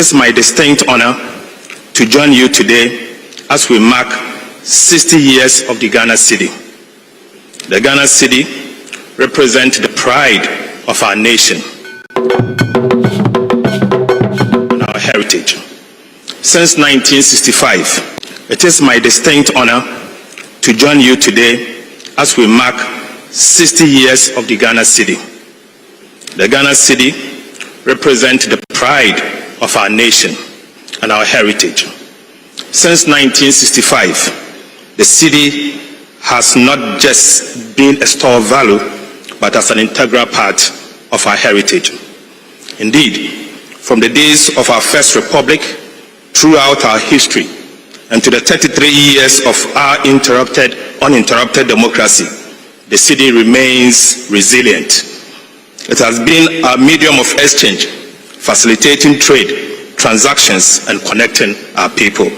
is my distinct honor to join you today as we mark 60 years of the Ghana City. The Ghana City represents the pride of our nation and our heritage. Since 1965, it is my distinct honor to join you today as we mark 60 years of the Ghana City. The Ghana City represents the pride of our nation and our heritage. Since 1965, the city has not just been a store of value, but as an integral part of our heritage. Indeed, from the days of our first republic, throughout our history, and to the 33 years of our uninterrupted democracy, the city remains resilient. It has been a medium of exchange, facilitating trade, transactions, and connecting our people.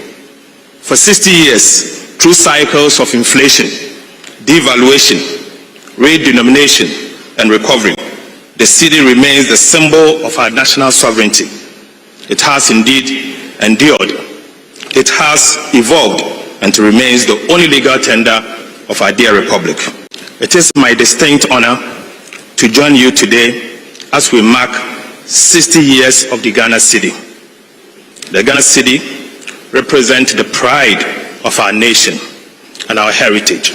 For 60 years, through cycles of inflation, devaluation, redenomination, and recovery, the city remains the symbol of our national sovereignty. It has indeed endured. It has evolved and remains the only legal tender of our dear republic. It is my distinct honor to join you today as we mark 60 years of the Ghana City. The Ghana City represents the pride of our nation and our heritage.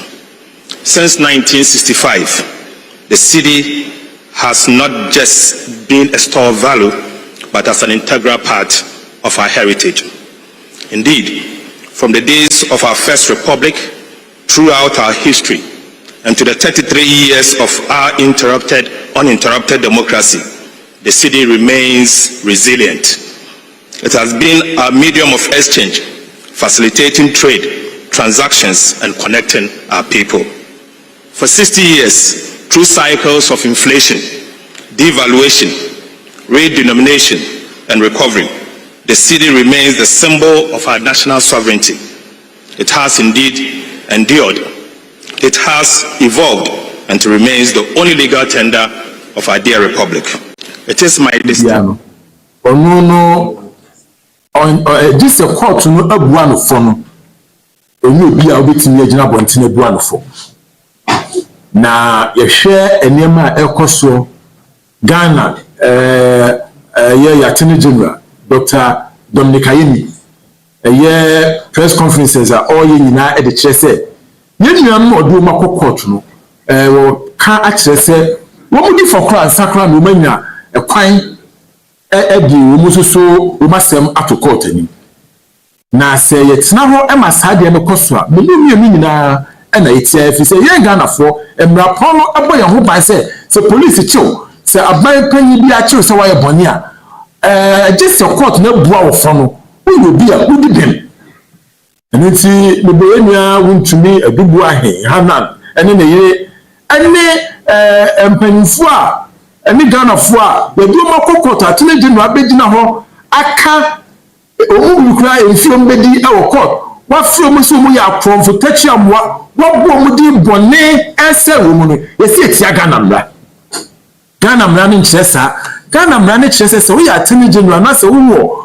Since 1965, the city has not just been a store of value, but as an integral part of our heritage. Indeed, from the days of our first republic, throughout our history, and to the 33 years of our uninterrupted democracy, the city remains resilient. It has been a medium of exchange, facilitating trade, transactions, and connecting our people. For 60 years, through cycles of inflation, devaluation, redenomination, and recovery, the city remains the symbol of our national sovereignty. It has indeed endured. It has evolved and remains the only legal tender of our dear republic. It is my destiny. This a court no abuano for no. Onu bi a obetimi agina bontene abuano for. Na ye hwe enema ekoso Ghana ye Attorney General Dr. Dominic Ayeni press conferences are all ye nyina e de kire se yenua no odu makọ court no wo ka a kire se wo mudi for kra sakra no manya e kwan di wo mususu wo masem ato court ani na se ye tena ho e masade no koso a menu nyina e na etia fi se ye Ghana fo emra pon no abo ye ho ban se police chiw se aban panyi bi a chiw se wa ye boni a just a court na bua wo fo no wo bi a wo di dem eniti mebo enua wuntumi adubu ahe hanan ene ne ye ene empanyifu a ene Ghana fo a be bi mo kokota Attorney General abegina ho aka omukura enfiom bedi e wo court wa fiom so mu ya promfo tachi amwa wa bo mu di bone ese wo mu no ye se etia Ghana mra ne nkyesa Ghana mra ne kyesa se wo ya Attorney General na se wo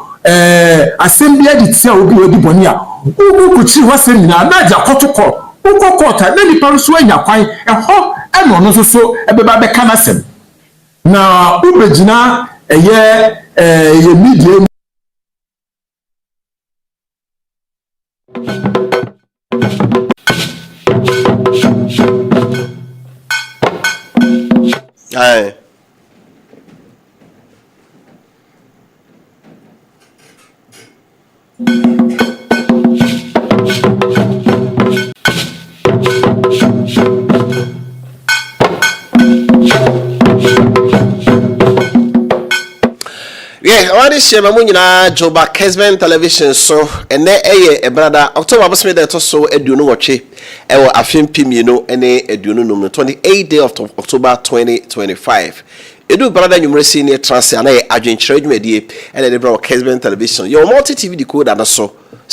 assembly edit ya obi odi bone a wo ku chi wa se nyina na ja kotoko wo kokota na ni pa so anya kwan e ho e no no so e be ba be kana sem na ubegina ye media Aye. Yeah, what is your mamunyina Joba Kessben television so and a brother October was made that so eduno watche ewo afim pimino ene eduno num 28th day of October 2025. Edu brother numeracy near trans and Adwenkyere adwumadie and the brother Kessben television. Your multi TV decoder na so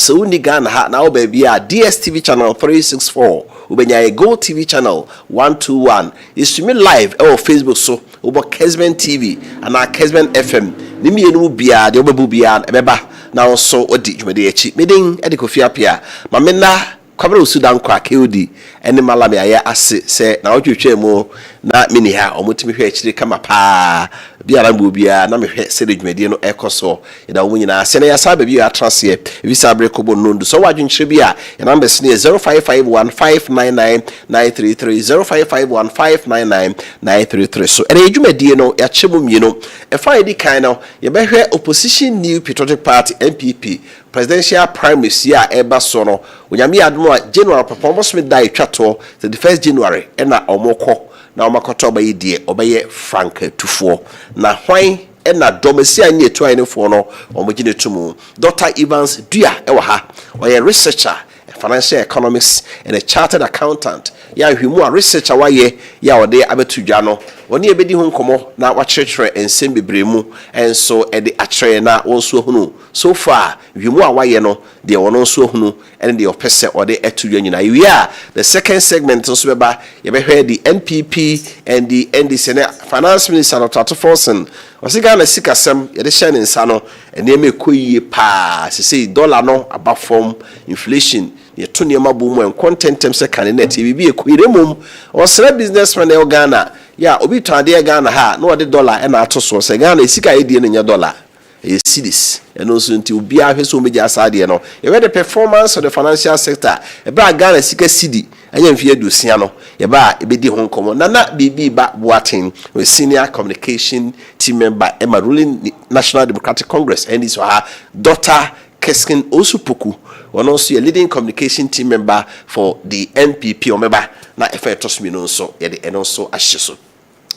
uni Ghana ha now baby a DSTV channel 364 ubenya Go TV channel 121 is streaming live on Facebook so Ubo Kessben TV and our Kessben FM. Nimi enu bia de obebu bia ebeba na also odi dwumade echi. Medin Adwenkyere Kofi Appiah. Mamena kwabra Sudan kwa KOD ene malame aye ase se na otwetwe mu na mini ha omotimi hwe akire kama pa bia na mbu bia na mehwe se de dwumade no ekoso ida wo nyina se na ya sabe bia atrase ebi sabre kobo nondu so wadwenkyere bia ya numbers ne 0551599333 0551599333 so ene dwumade no ya chemu mieno e fa edi kan no ye behwe opposition new patriotic party NPP presidential primaries ya eba so no onyame adom a January performance me die twato the 1st January ena omoko na omakoto obaye die obaye Frank Tufo na hwan ena domesi anye etu anefo no omogine tumu Dr. Evans Dua ewa ha oye researcher financial economics and a chartered accountant ya hwimu a researcher waye ya ode abetudwa no oni ebedi ho nkomo na wachrechere ensem bebremu enso ede achre na wonso hunu so far hwimu a waye no de wono nso hunu and the opese ode etudwa nyina we are the second segment nso beba ye behwe the NPP and the NDC finance minister Dr. Forson osiga na sikasem ye de hye ne nsa no ene mekoyie pa se dollar no abafom inflation ye to niema bo mu en contentem se kan net bibi ekoiremum osra businessman e Ghana ya obi twade Ghana ha no de dollar e na ato so se Ghana esika edie ne nya dollar e cedis eno so nti obi ahwe so meja asade no ye the performance of the financial sector e bra Ghana sika cedi anya mfie adusia no ye ba ebedi ho nkomo na bibi ba boatin we senior communication team member Emma ruling National Democratic Congress and this ha Dr. Kessben Osupoku one also a leading communication team member for the NPP omeba na efa tosmi no so ye de eno so ahyeso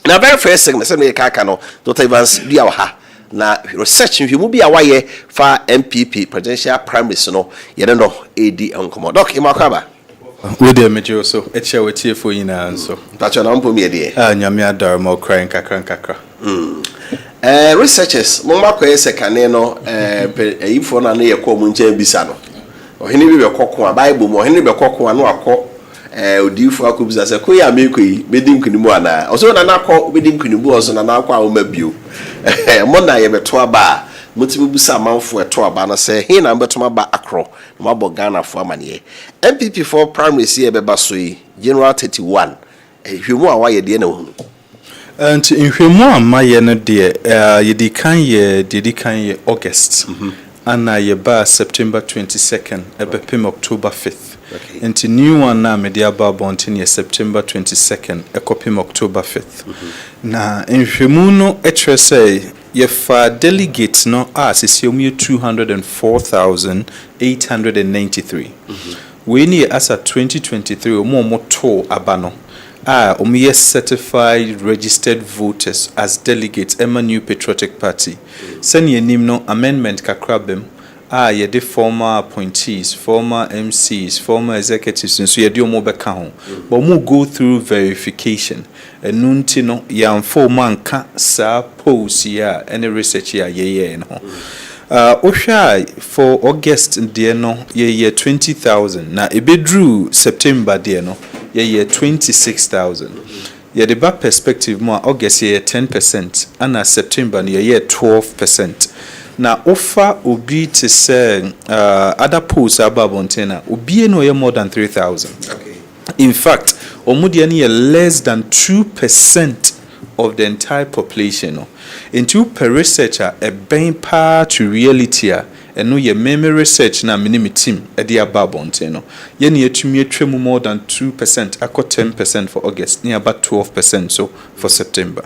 na very first segment say me kaka no Dr. Evans Dua ha na research hwimu bia waye fa NPP presidential primaries no ye no edi enkomo doc imakwaba we dey mejo so eche wetie fo yina nso pacho na mpo me de nyame adar mo kran kakra researchers mo makwa sekane no ifo na no ye ko mu nche bisa no ohene bi be kokko a bible mo ohene be kokko a no akọ odifo akobisa se ko ya mekoyi bedim kunimu ana oso na nakọ bedim kunimu oso na nakọ a o mabio mo na ye beto aba mutibu busa manfo eto aba na se he na beto aba akro na mabo Ghana fo amane MPP for primary see beba so yi January 31 hwemu a waye de na hu nti nhwemu amaye no de yedikan ye August ana ye ba September 22nd ebepem October 5th nti new one na media ba bontin ye September 22nd ekopem October 5th na nhwemu no etrese ye fa delegate no sesium 204,893 we ni asa 2023 omo to abano omiye certified registered voters as delegates Emma New Patriotic Party. Seni enim no amendment kakrabem ye de former appointees, former MCs, former executives so ye de omo beka ho. But mo go through verification. Enunti no yamfo manka sa pose ya any research ya ye no. Osha for August de no ye 20,000 na ebedru September de no ye 26,000 ye the back perspective more August ye 10% and September ye 12% na offer obi to say other posts above montana obi no ye more than 3,000 okay in fact omudi any less than 2% of the entire population no into per researcher a ben pa to reality and no ye memory research na minimum team e dey about no ye na yetumi atwam more than 2% akọ 10% for August near about 12% so for September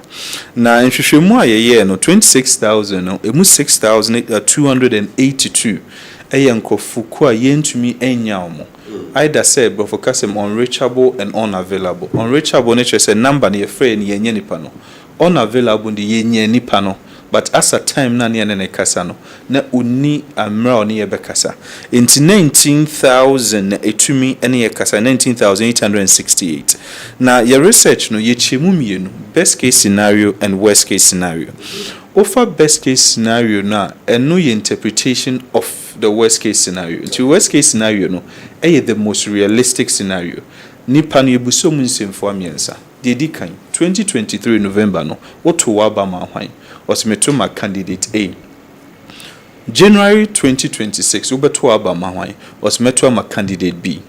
na nhwehwemu aye no 26,000 no emu 6,282 eyenkofuku a yentumi enya omo either say but focus on unreachable and unavailable unreachable nature say number na ye free ni yenye nipa no unavailable ndi yenye nipa no but as a time na ne kasa no na uni amra oni ye bekasa into 19,000 etumi ene ye kasa 19,868 na your research no ye chemu mienu best case scenario and worst case scenario offer best case scenario na eno ye interpretation of the worst case scenario into worst case scenario no the most realistic scenario nipa no ebuso mu nsemfo amiensa Dedi kan 2023 November no oto waba ma hwan osmeto ma candidate A. January 2026 ubeto waba ma hwan osmeto ma candidate B.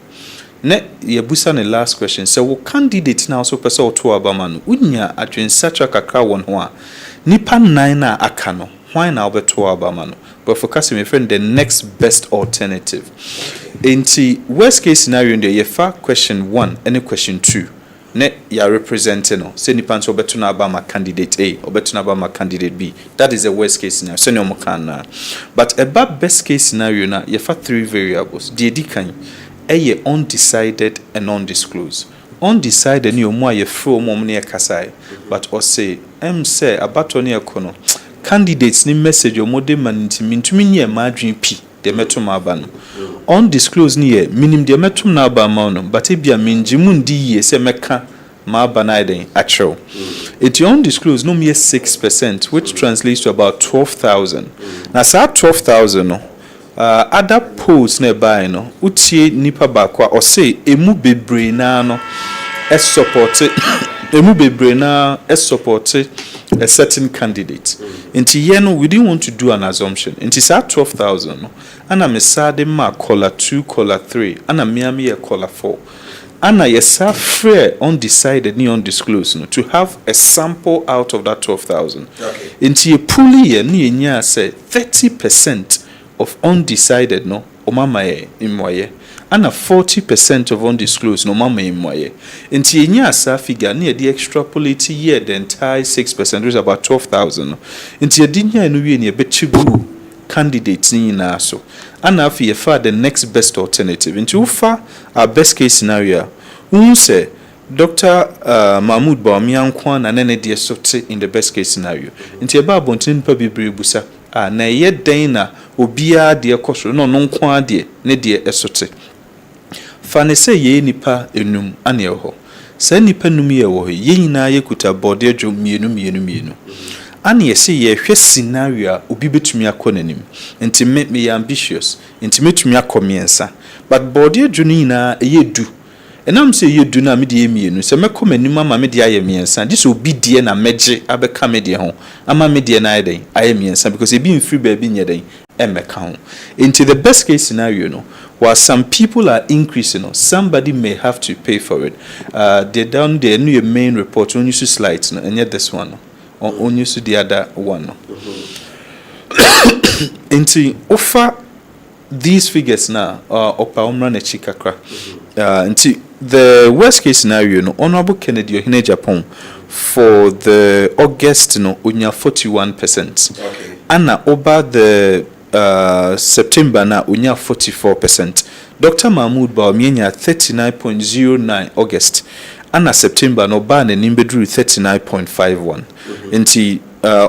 Ne yebusa ne last question so wo candidate na so pese oto waba ma no unya adwensacha kakra won ho a nipa 9 na aka no hwan na obeto waba ma no but focus me friend the next best alternative. Inti worst case scenario in the yefa question 1 and question 2 ne ya representing no say nipa nso obeto na aba ma candidate A obeto na aba ma candidate B. That is the worst case scenario so no mo kan na but about best case scenario na yefa 3 variables the edikan eye undecided and undisclosed. Undecided ni omo aye fro omo ne kasai but or say say abato ne ekono candidates ni message omo de mintimi nye madwin pi de meto ma aba no undisclosed ni ye minim de meto na aba ma no but e bia minjimu ndi ye se meka ma aba na den actual it undisclosed no mere 6% which translates to about 12,000 na sa 12,000 no other polls nearby no utie nipa bakwa or say emu bebre na no support emu bebre na support a certain candidate. Inti yeno we didn't want to do an assumption. Inti sa 12,000 no ana mesade ma color 2 color 3 ana miami color 4 ana yesa free undecided ni undisclosed no to have a sample out of that 12,000. Okay. Inti ye puli ye ni nya say 30% of undecided no omama ye imwaye ana 40% of undisclosed no mama imwaye enti enya asa figure na the extrapolate year the entire 6% which is about 12,000 enti edinya no wie ne bechigu candidates ni na so ana afi for the next best alternative enti ufa our best case scenario say Dr. Mahmoud Bawumia nkwa na nene de sote in the best case scenario enti eba abontin pa bibiri busa na ye den na obia de koso no nkwa de ne de esote fane se ye nipa enum ane ho se nipa num ye wo ye nyina ye kuta bode adwo mienu ane ye se ye hwe scenario obi betumi akonanim enti me ambitious enti metumi akomiensa but bode adwo nyina ye du enam se ye du na me de mienu se mekomanim ama me de aye miensa this obi de na meje abeka me de ho ama me de na aye aye miensa because e bi mfiri ba bi nyeden emeka ho into the best case scenario no while some people are increasing somebody may have to pay for it they down there new main report on use slides no and yet this one on use the other one no into offer these figures now opa umra na chikakra into the worst case scenario no honorable Kennedy Ohene Japan for the August no unya 41%. Okay. Anna over the September na unya 44%. Dr. Mahmoud Bawumia 39.09 August. Anna September no ba na nimbedru 39.51. Enti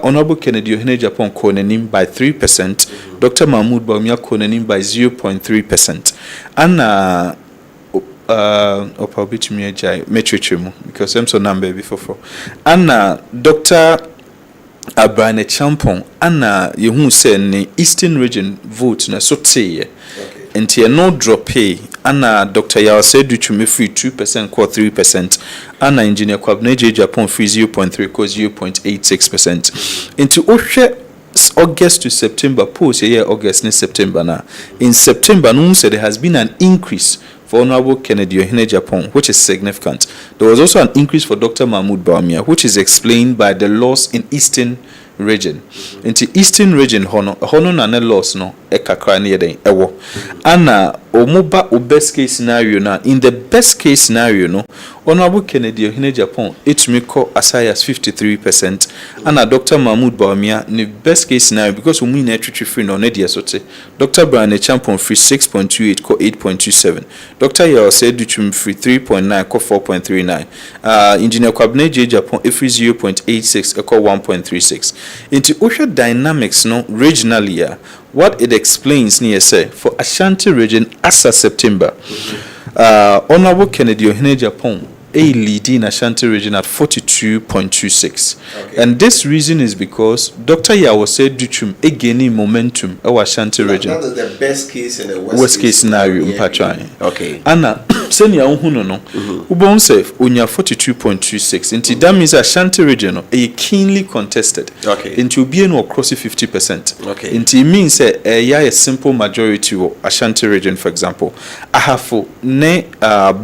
Honorable Kennedy Ohene Japan konenim by 3%. Dr. Mahmoud Bawumia konenim by 0.3%. Anna opa bitumi ajai metrichemu because I'm so number before. Anna Dr. Abrane Champon ana yehu say ne Eastern region vote na so teye enti no drop ana Dr. Yawase Duchumi free 2% or 3% ana engineer Kwabena Japan free 0.3 cause 0.86% enti ohwe August to September post here August and September na in September no say there has been an increase for Honorable Kennedy Ohene Japan, which is significant. There was also an increase for Dr. Mahmoud Bawumia, which is explained by the loss in Eastern region. Into Eastern region, hono na ne loss no ekakra ne yeden ewo. Ana omoba best case scenario na in the best case scenario no Honorable Kennedy Ohene Japan etumi ko as 53%. Ana Dr. Mahmoud Bawumia ne best case scenario because we na etwetwe free no ne de sote. Dr. Abrane Champon free 6.28 ko 8.27. Dr. Yawase Duchumi free 3.9 ko 4.39. Engineer Kwabena Japan free 0.86 ko 1.36. Into Osha dynamics no regionally what it explains near say for Ashanti region as of September Honorable Kennedy Ohene Japan a lead in Ashanti region at 42.26. Okay. And this reason is because Dr. Yawo said Duchum a gaining momentum our Ashanti region. That is the best case in the worst case scenario in Patrai. Okay. Anna, senior Uhuno no. Ubon safe unya 42.26. Into that means Ashanti region a keenly contested. Okay. Into being across 50%. Okay. Into it means a simple majority of Ashanti region, for example. Ahafo ne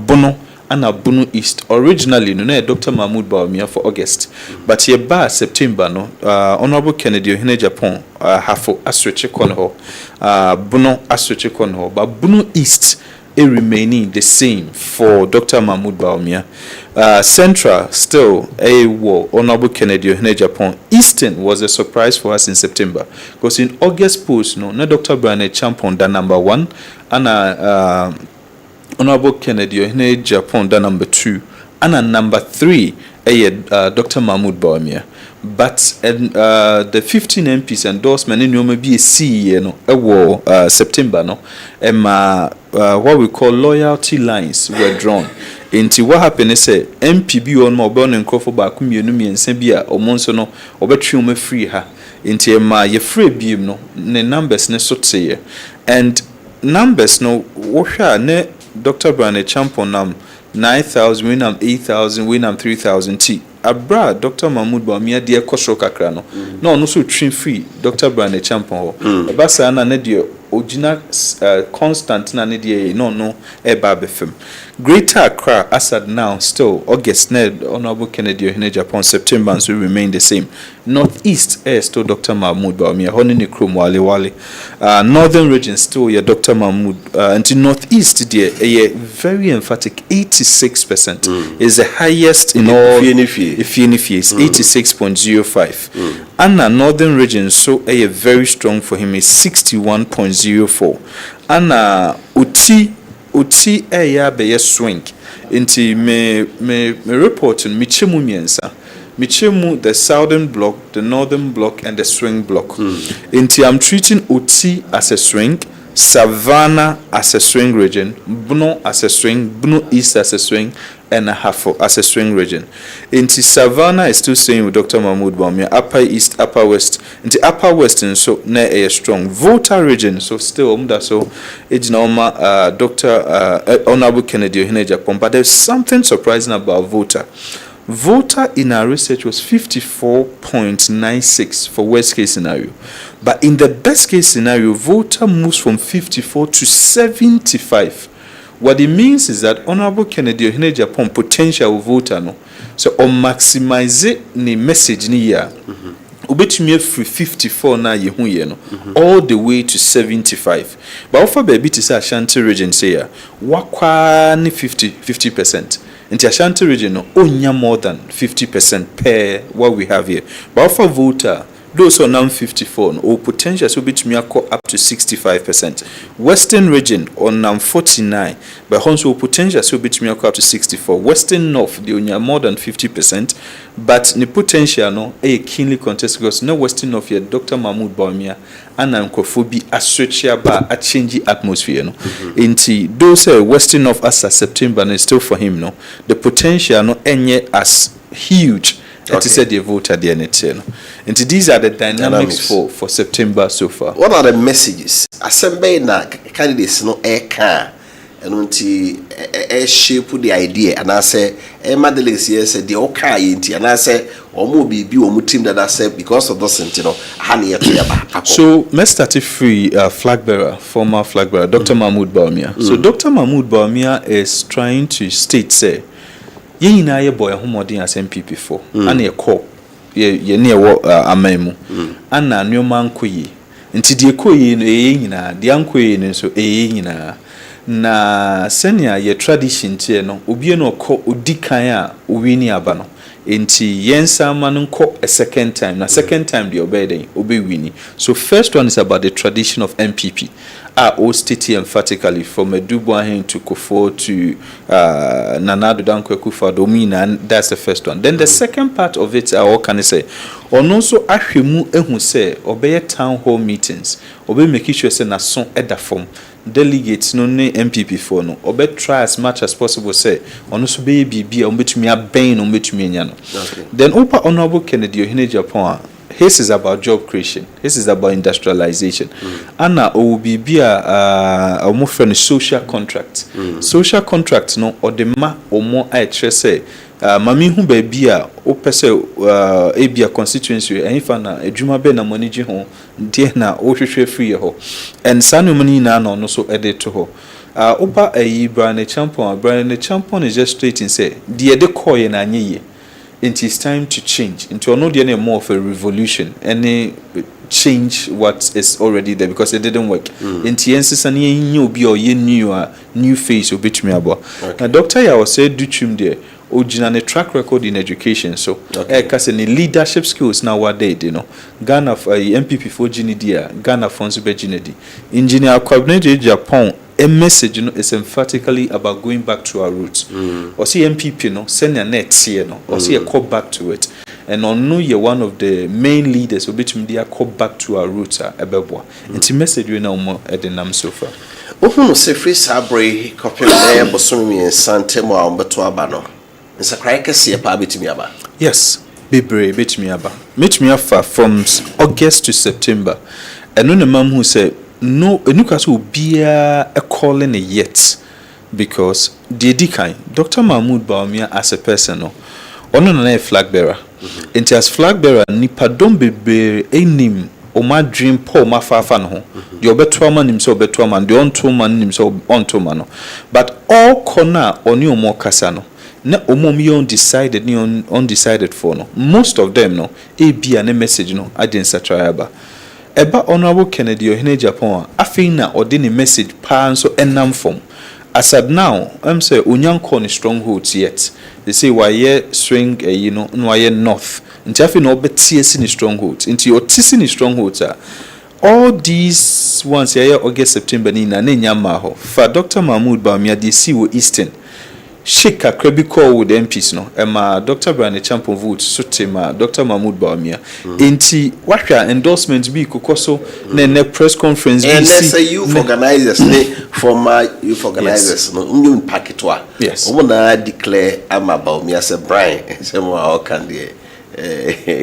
Bono and Bunu East. Originally, no, Dr. Mahmoud Bawumia for August. But here by September, no, Honorable Kennedy Ohene Japan, Hafo Asweche Konho, Bunu Asweche Konho, but Bunu East remaining the same for Dr. Mahmoud Bawumia. Central still a war. Honorable Kennedy Ohene Japan. Eastern was a surprise for us in September because in August post, no, Dr. Brian Champon, the number 1, and Honorable Kennedy Ohene Japan, the number 2, and number 3, Dr. Mahmoud Bawumia. But the 15 MPs endorsement in may be a C, September, no, what we call loyalty lines were drawn. Into what happened is MPB on my born and Crawford back Kumyumi and Sembia or Monsono or Betrium free her into my free beam no numbers ne so say and numbers no washa ne Dr. Brane Champon nam 9,000 we nam 8,000 we nam 3,000 T abra Dr. Mahmoud Bawumia de kosro kakra no so trim free Dr. Brane Champon ho basa na ne de original constant na ne de no eba befem Greater Accra as at now still August Ned Honorable Kennedy Ohene Japan September and so remain the same. Northeast still Dr. Mahmoud Bawumia Honini Krum Wale Northern region still Dr. Mahmoud and to Northeast there a very emphatic 86% is the highest in all if you is 86.05 and Northern region so a very strong for him is 61.04 and Uti ya be swing inti me report in Michemu miensa Michemu the southern block, the northern block and the swing block. Inti I'm treating Uti as a swing, Savannah as a swing region, Buno as a swing, Buno East as a swing, and Ahafo as a swing region. Inti Savannah is still saying with Dr. Mahmoud Bawumia, Upper East, Upper West. Inti Upper Western so ne a strong voter region so still so it's normal Dr. Honorable Kennedy Ohene Japan. But there's something surprising about voter. Voter in our research was 54.96 for worst case scenario. But in the best case scenario, voter moves from 54 to 75. What it means is that Honorable Kennedy Ohene Japan potential voter no. So on maximize the message ni ya. Ubetumi free 54 na ye hu ye no all the way to 75. But offer baby to say Ashanti region say ya wakwa ni 50%. Into Ashanti region no onya more than 50% per what we have here. But offer voter those on now 54 no, or potential so betumi akọ up to 65%. Western region on now 49 but also potential so betumi akọ up to 64. Western North they onya more than 50% but the potential no a keenly contested because no Western North here Dr. Mahmoud Bawumia and Nkrofobi associate ba a change atmosphere no. Inti those Western North as September and still for him no the potential no enye as huge. Okay. It said the voter the NTN. And these are the dynamics for September so far. What are the messages? Assembly na candidates no car and until shape the idea and I say Madeleine said the okay and I say or more be team that I said because of those So let's start it free flag bearer, former flag bearer, Dr. Mahmoud Bawumia. So Dr. Mahmoud Bawumia is trying to state say ye na ye boy homodin as MPP for and ye call ye near what amemu and na nyoma nkoyi nti de koyi no ye nyina de ankoyi no so nyina na senior ye tradition tie no obi no ko odikan a owini aba no enti yensa ma no ko a second time na second time the obey wini. So first one is about the tradition of MPP all stated emphatically from Edubuahin to Kofo to Nana Dankwa Kufa Domina, and that's the first one. Then the second part of it, what can I say? On also Ashemu Ehu say obey town hall meetings, obey make sure say na son edda form. delegates no ne MPP for no obe try as much as possible say ono so be bibia ombetumi aben no ombetumi anya no. Then Opa Honorable Kennedy Ohene Japan, his is about job creation, his is about industrialization. Anna o bibia omo friend social contract. Social contract no or the ma omo I say mami hu baby a o pese ebia constituency enfa na adwuma be na money ho de na o hwehwe free ho and sanu mani na no so edit to ho oba Brian Champion is just straight and say the de koye na anyeye. It is time to change into another more of a revolution and change what is already there because it didn't work. Into any new be or new face or bit me about. Now, Dr. Yao said, do chum there. Original track record in education, so because any leadership skills nowadays, you know, Ghana for MPP for Ginidia, Ghana for Ginedi, engineer coordinator Japan. A message, you know, is emphatically about going back to our roots. Or see MPP, you know, send a net here, no, or see a call back to it. And on know you're one of the main leaders, of which media call back to our roots are Ebebwa. And the message you know more at the Nam so far. Open say free sabre copy there, Bosumi and Santemo Ambato Abano. It's a cracker see a pabit me about. Yes, Bibre, bit me about. Meet me after from August to September. And then the mom who said, no, Nukas will be a calling yet because the decan, Dr. Mahmoud Baumia as a person, no, on a flag bearer. And as flag bearer, Nipadom be a name or my dream poor my farfan ho. The Obetwaman himself, Betwaman, the on two man himself on two mano. But all corner on you more Casano. Na omomi undecided, ni undecided for no. Most of them no, a be an message no, I didn't satrayaba. Eba Honorable Kennedy Ohene Japan afina ordini message pa so enam form as at now I'm say onyanko ni strongholds yet they say why ye swing you know why ye north nti afi no betie si ni strongholds nti otisi ni strongholds all these ones here August September ni na nyama ho for Dr. Mahmoud Baumia dey see wo eastern Shika Krebi call with MPs no Emma Dr. Brian Champion vote Sutema Dr. Mahmoud Baumia inti wahwa endorsement bi kokoso na press conference and let's say youth organizers from youth organizers no new packet wa yes na declare Amma Baumia say Brian say mo how can dey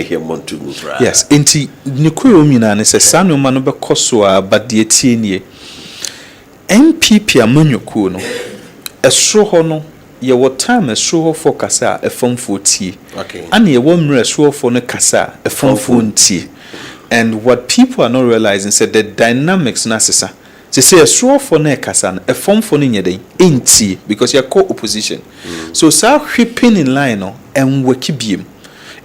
he want to move right yes inti nikuro mina ne say sanu ma no be koso a badie tie nie MPP amanyoko no esro ho no ye what time a show for kasa a phone for tea. Okay. And ye one show for no kasa a phone for tea. And what people are not realizing said the dynamics necessary. They say a show for no kasa a phone for in tea because you're co-opposition. So start whipping in line and wiki beam.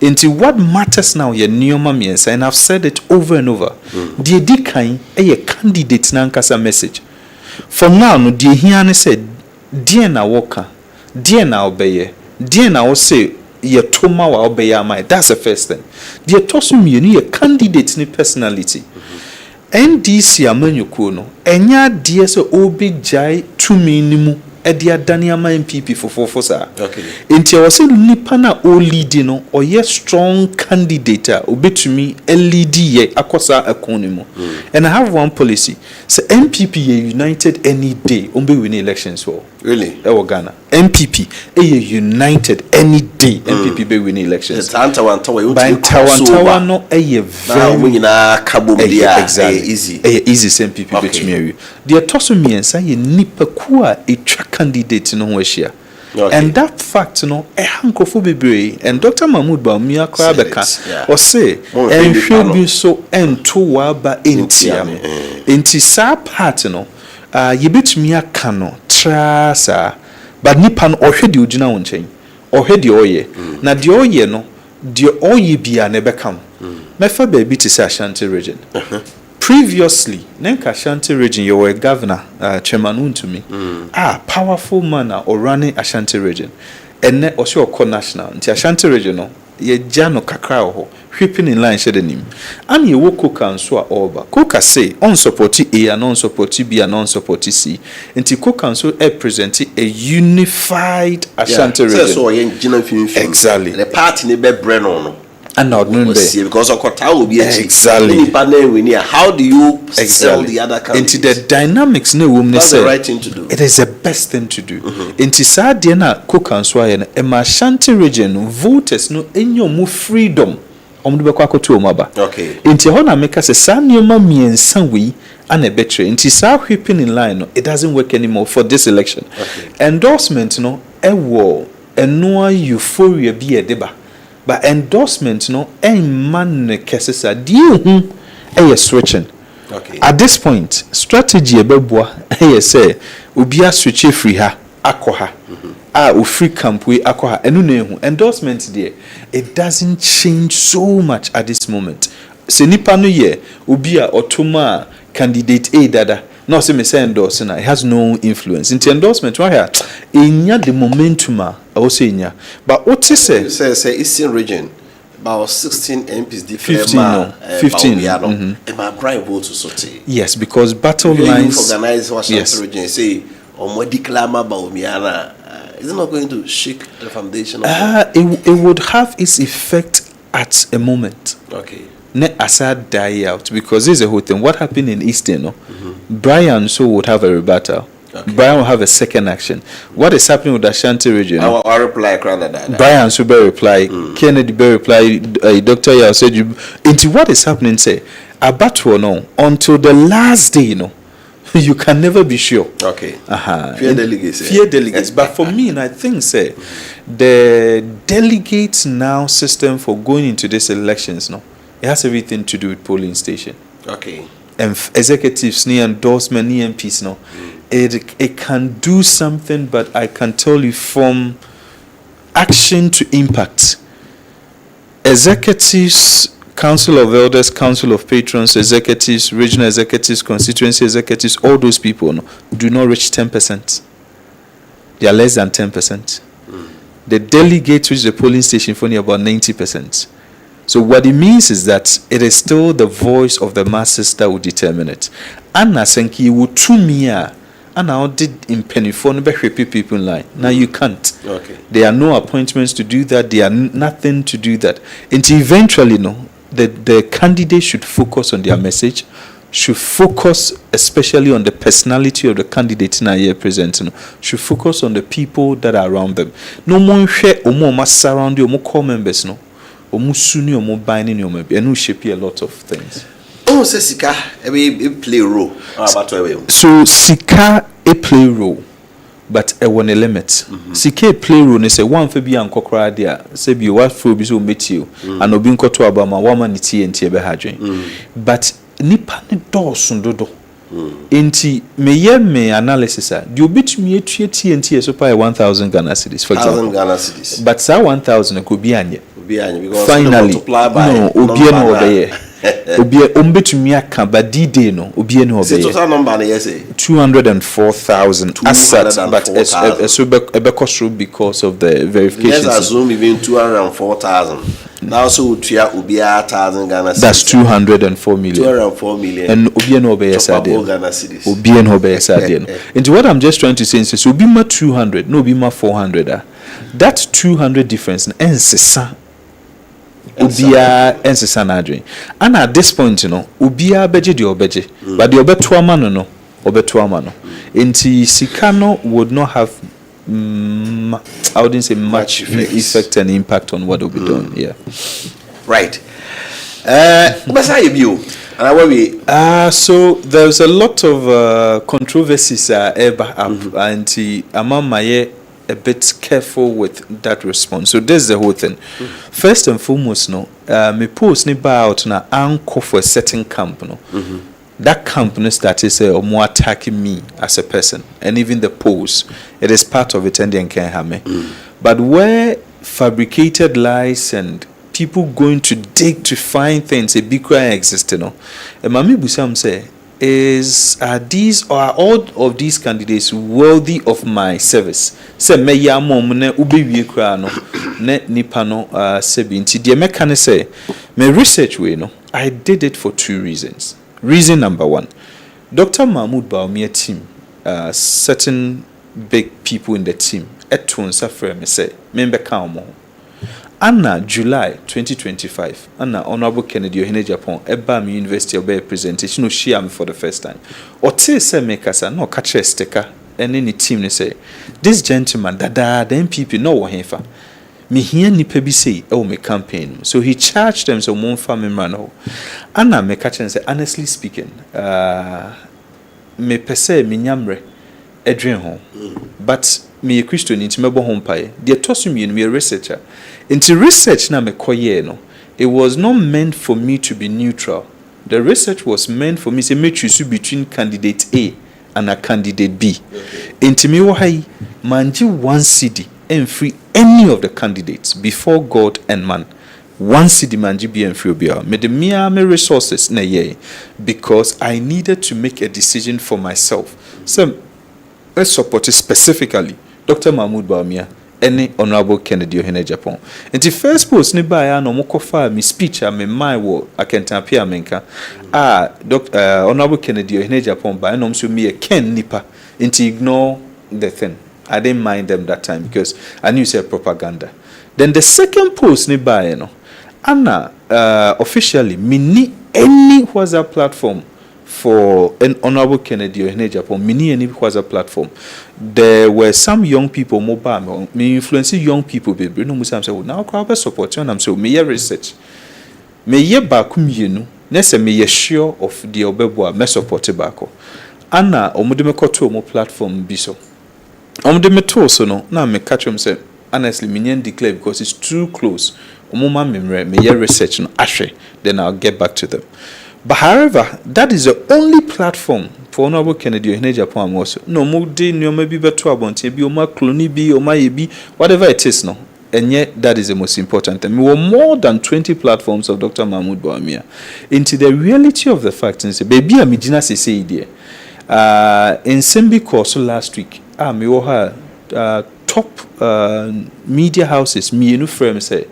Into what matters now ye neoma and I've said it over and over. The dekai a candidate nankasa message. For now no the hiane said dear na walker. Dear now obey, dear now say ye toma wa obey my. That's the first thing. Dear tosum you candidate ni personality. NDC amanyoko no enya dear so obi jai tumi nimu edia daniama MPP for sa. Okay. Inti was say nipa na o lead no or ye strong candidate obetumi lead ye akosa akonimu. And I have one policy. So MPP ye united any day umbe win elections for. Really? Ghana. MPP united any day MPP be win elections. Tawantawa no very na kabumdia easy MPP bet me. The toso me say ye nipa ku a candidate no ho ahia. And that fact no hankofo bebre and Dr. Mahmoud Baumia kwa beka or say and should be so ento wa ba entiam. Enti sa part no ye bet me aka no trasa but nipa no ohwede ogina won chen ohwede oye na de oye no de oye bia na bekam mefa ba bi ti say Ashanti region previously nenka Ashanti region you were governor chairman to me powerful man or running Ashanti region and ne also ko national nti Ashanti region no ye jano kakra ho whipping in line shede nim am ye wo koka nso a oba koka say on support A and on support B and on support C nti koka nso present a unified Ashanti region so ye gina finfin exactly the party ne be breno no And now, because of Kota will be exactly. How do you sell the other candidates? Into the dynamics, no woman. That's the right thing to do. It is the best thing to do. Into Sadiana Cook and Swine, and my Shanty region voters no in your move freedom. Okay. Into Hona make us a son, your mummy and son we and a better. Into Sa whipping in line, it doesn't work anymore for this election. Okay. Endorsement, no, a war, and no euphoria be a deba. But endorsement, no, a man Kessesa, dear a switching. Okay. At this point, strategy ebeboa say ubia switch free ha akoha. Free camp we akoha. Endorsement there, it doesn't change so much at this moment. Se nipa no ye ubia otoma candidate A dada. No se me say endorsing, it has no influence. In the endorsement, why here? Inya the momentum also inya. But what you say? Say Eastern region. About 16 MPs different. 15. And my prime vote to sortie. Yes, because battle lines. Organize Washington region. Say, or more declare about Umiana. Is it not going to shake the foundation? It would have its effect at a moment. Okay. Net aside die out because this is a whole thing. What happened in Eastern? No? Brian so would have a rebuttal. Okay. Brian will have a second action. What is happening with the Ashanti region? I reply that. Brian should be reply. Kennedy be reply. Dr. Yao said you. Into what is happening? Say about no until the last day. You can never be sure. Okay. Fear delegates. Fear delegates. But for me, I think say the delegates now system for going into these elections. No, it has everything to do with polling station. Okay. And executives, ni endorsement, ni MPs. No. It can do something, but I can tell you from action to impact. Executives, Council of Elders, Council of Patrons, executives, regional executives, constituency executives, all those people do not reach 10%. They are less than 10%. The delegates reach the polling station for only about 90%. So what it means is that it is still the voice of the masses that will determine it. And I think you would to me and I did in penny for people in line. Now you can't. Okay. There are no appointments to do that. There are nothing to do that. Until eventually, the candidate should focus on their message, should focus especially on the personality of the candidate in a year presenting, should focus on the people that are around them. No more share or more surround you, more core members, no. Or more suni or more binding your maybe, and we shape a lot of things. Oh, say Sika, play a role. So Sika a play role, but a one limit. Sika play role is a one for be and cockra there. Say be what for be so meet you and obin koto abama woman iti and tiebe hadrin. But nipa ne dosun dodo. Inti me analysis do bit me TNT so pay 1,000 Ghana cedis for example. 1,000 Ghana cedis. But that 1,000 could be anye. Finally, no, obiye no obeye. Obiye umbetumi aka but D-Day no obiye no obeye. Total number na say 204,000 assets, but a cost because of the verification. Let's assume even 204,000. Now so utia ubia 1,000 Ghana cedis. That's 204 million. 204 million. And obiye no obeye sade. Obiye no obeye sade. And what I'm just trying to say is obima 200, no obima 400. That 200 difference ensesa. Ubia ensesa na adwen. And at this point, ubia beje di obeje. But the obeto ama no, obeto ama no. Enti Sikano would not have I wouldn't say much effect and impact on what will be done. Yeah. Right. So there's a lot of controversies and Amamaye a bit careful with that response. So this is the whole thing. First and foremost, me post ni out na anchor for a certain camp. That camp started say or more attacking me as a person, and even the post. It is part of it, and then can have me. But where fabricated lies and people going to dig to find things a big crime existing, and Mami Busam say are all of these candidates worthy of my service? Say me ya mom ne ubewie kra no ne nipa no sebi nti de me kan say me research we no I did it for two reasons. Reason number one, Dr. Mahmoud Baumia team, certain big people in the team, etun suffer me say member come Anna July 2025 Anna Honorable Kennedy Ohene Japan Ebam University of Bay presentation no share me for the first time or say say make us no catch a sticker and any team they say this gentleman the MPP no wa hefa me here nipa bi say e me campaign so he charged them so mon family man no Anna me catch and say honestly speaking me pese me nyamre edwen ho but me Christian nti mebo ho mpae de tosum yin me researcher into research na me koye no it was not meant for me to be neutral. The research was meant for me to make choose between candidate A and a candidate B. Into me wahai manji one city and free any of the candidates before God and man. One city manji be and free obia. Me de me resources na ye because I needed to make a decision for myself. So let's support it specifically Dr. Mahmoud Bawumia any Honorable Kennedy Ohene Japan. And the first post ni ba ya no mokofa me speech a me my wo akentampia menka Honorable Kennedy Ohene Japan ba no so me ken nipa into ignore the thing. I didn't mind them that time because I knew it was propaganda. Then the second post ni ba no Anna officially me ni any WhatsApp platform for an Honorable Kennedy Ohene Japan, mini any was a platform. There were some young people mobile, me influencing young people, baby. No Muslim say, now crowd support you, and I'm so me research. Me ye bakum yenu, nese me ye sure of the obebo me support back. Anna omude me koto mo platform biso. Omude me to so no, na me catch him say, honestly, me nyen declare because it's too close. Omuma me ye research no ashe, then I'll get back to them. But however, that is the only platform for Honorable Kennedy Ohene Japan also. No more day, no maybe better about be oma clone be oma be whatever it is no. And yet that is the most important. And we were more than 20 platforms of Dr. Mahmoud Bawumia. Into the reality of the fact, and say, baby, I'm Mijina say there. In Sembi course last week, me top media houses, me enu frame say,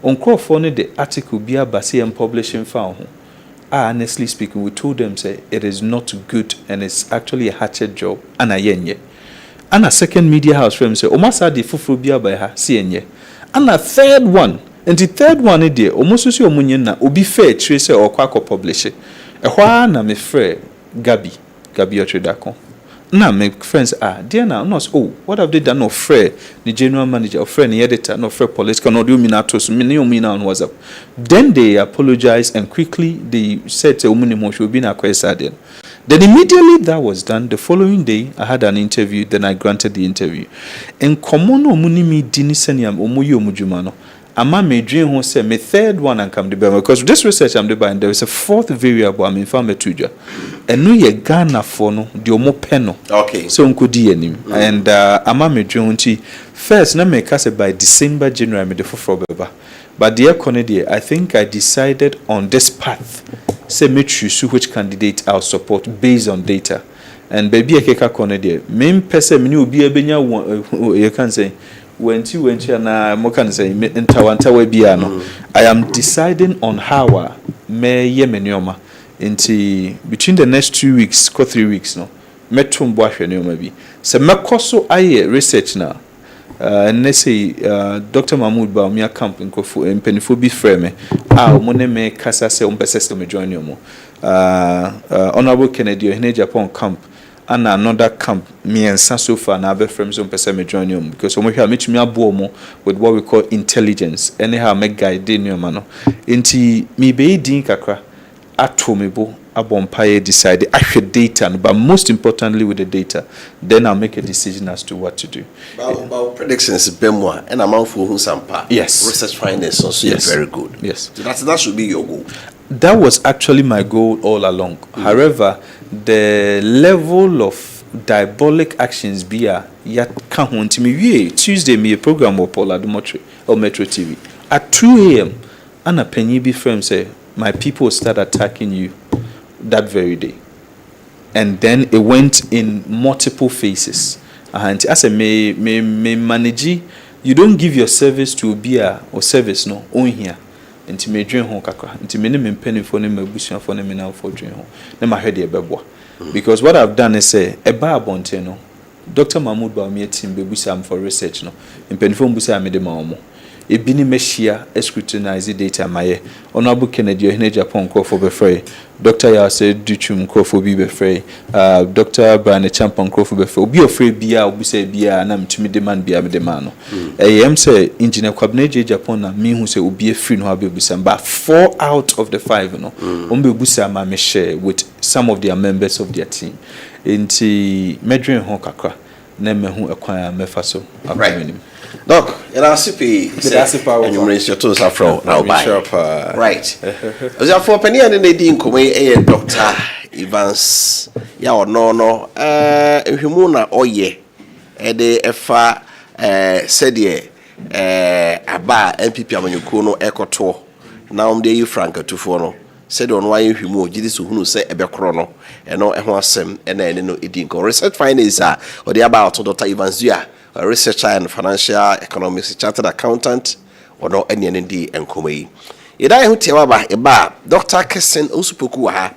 on call for the article be a basi and publishing found. Honestly speaking, we told them say it is not good and it's actually a hatchet job. And a second media house frame say, Omasa de fufubia by her, see. And a third one, and the third one a day, almost so munyana, will be fair tracer or quack publish it. A while na me frere Gabi Otredakon. Now my friends dear now, not what have they done of frere, the general manager, of frere, the editor, no frere political, no do minatos, mina on WhatsApp. Then they apologized and quickly they said to Umunimo should be in a question. Then immediately that was done. The following day I had an interview, then I granted the interview. And Komono Munimi Dinisaniam Omuyo Mujumano. Ama me dream who say me third one and come to bear because this research I'm doing and there is a fourth variable I'm in farm tuja. And no ye Ghana for no the omo peno. Okay. So unkudi enim. And ama me dream first na me cast by December January me the for beba. But dear Kennedy, I think I decided on this path. Say me choose which candidate I'll support based on data. And baby Ekeka Kennedy, main person me obi ebenya you can say when na mo can say ntawanta bia no I am deciding on how me ye menoma into between the next 2 weeks or 3 weeks no metum bo ahwe ne bi se mekoso aye research na and say Dr. Mahmoud Bawumia camp nkofo empenifo bi frame mo ne me kasa se umpese me join you mo Honorable Kennedy Ohene Japan camp and another camp me and so far na be from some person me join you because we have meet me abo with what we call intelligence anyhow make guide in your man enti me be din kakra atomebo abompaye decide ahwe data but most importantly with the data then I'll make a decision as to what to do. About predictions bemwa and amount for who sampa. Yes. Research findings also yes. Very good. Yes. So that should be your goal. That was actually my goal all along. However, the level of diabolic actions be yet can't want me. Tuesday, me a program of Paul Adumotre or Metro TV at 2 a.m. and a penny be firm say, my people start attacking you that very day. And then it went in multiple phases. And as a may manage, you don't give your service to Obia or service no on here. Nti me dwen ho kakra nti me ne me mpanifo ne mabusuafo ne me na fo dwen ho ne ma hwede ebeboa because what I've done is say eba abonte no Dr. Mahmoud Bawumia team bebusa am for research no mpanifo mbusa me de ma omo ebi ni mehia scrutinize data maye honorable Kennedy ohene Japan crofo be free Dr. Yase Duchum crofo bi be free Dr. Brane Champion crofo be free obi ofre bia obi say bia na mtumi demand bia me demand no em say engineer Kwabena Japan na me hu say obi free no abi obi but 4 out of the 5 no ombe obusa ma me share with some of their members of their team enti medwen ho kakra na mehu ekwan mefa so right. Doc, you know, and you raise your toes afro now by. Right. As you for penny and the Dean Kume, Dr. Evans, ya or no, Humuna oye, de efa said ye, aba MPP Amanyukuno Echo Tour. Now, you Franca to follow. Said on why you humo, Jidis who say Ebecrono, and no Ehwasem, and then no Edinco. Research findings are, or the about Dr. Evans, a researcher and financial economics chartered accountant, or no any ND and Kume. Ida who tewaba eba Dr. Kessben Usupukuha,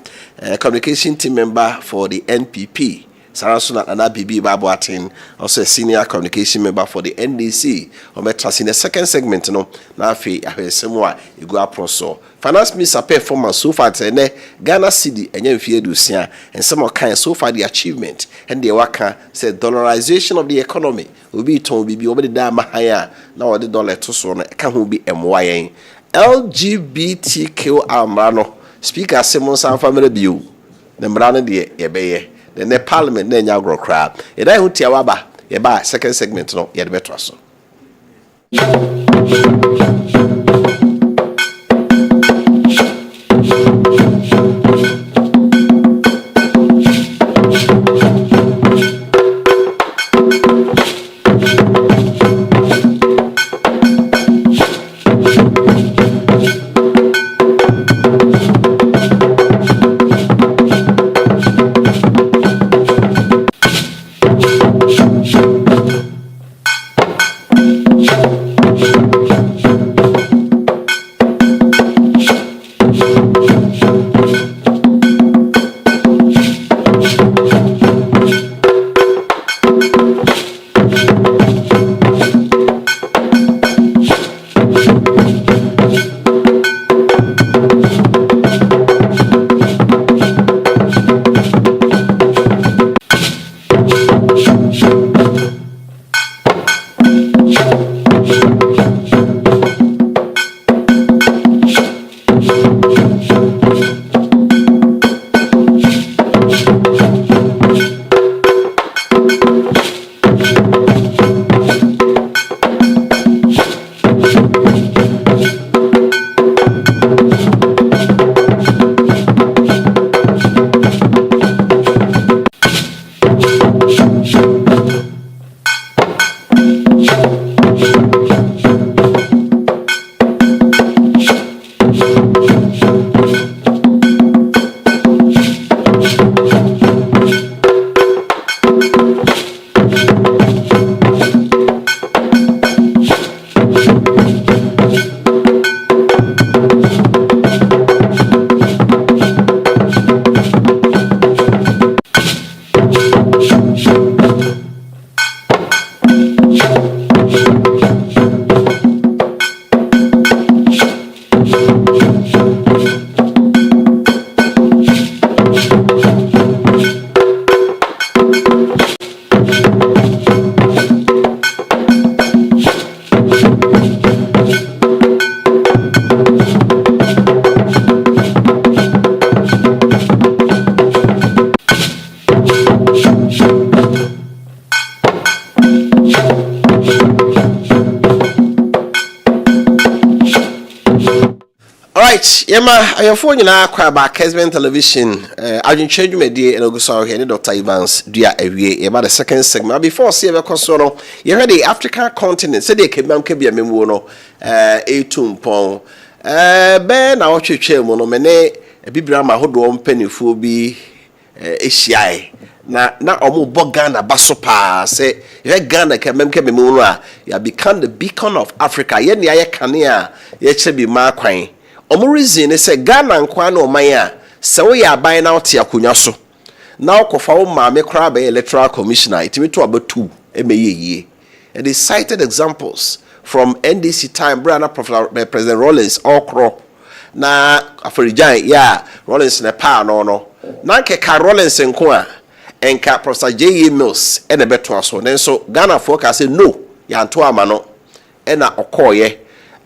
communication team member for the NPP. Sarasuna and ABB Babuatin, also a senior communication member for the NDC. Or in the second segment, no, Nafi, I heard somewhere you go up so. Finance minister performance so far, Ghana City and Yenfiedusia, and some kind so far the achievement, and the worker said dollarization of the economy will be told be over the dama higher. Now the dollar to so can be MYA. LGBTQ Amano, Speaker Simon San Family View, the Brandon de Ebeye. The parliament then ya grow crab. It I would tell waba yeba second segment no yet better so. Right, Yema, I have phone na kwa ba Kessben television. Adwenkyere dwumadi and oguso here Dr. Evans dua awie about the second segment. Before see ever koso you heard the African continent say the kebam kebia memu no etumpon. Be na otwetwe mu no mene bibira ma hodo mpanifo bi ehyiae. Na omo bo Ghana baso pa say you Ghana kebam kebemu no a you become the beacon of Africa. Ye ne aye kane a ye che bi ma kwan. Omo reason say Ghana nkwa na oman a se wo ya ban na ote akonya so na okofa wo ma me kra ba electoral commissioner itimi to abatu emeyeye and they cited examples from NDC time brana President Rollins all crop na aforijan ya Rollins na pa no na nkeka Rollins nko a enka Professor J.E. Mills ene beto aso nenso Ghana forecast say no ya nto ama no ena okoye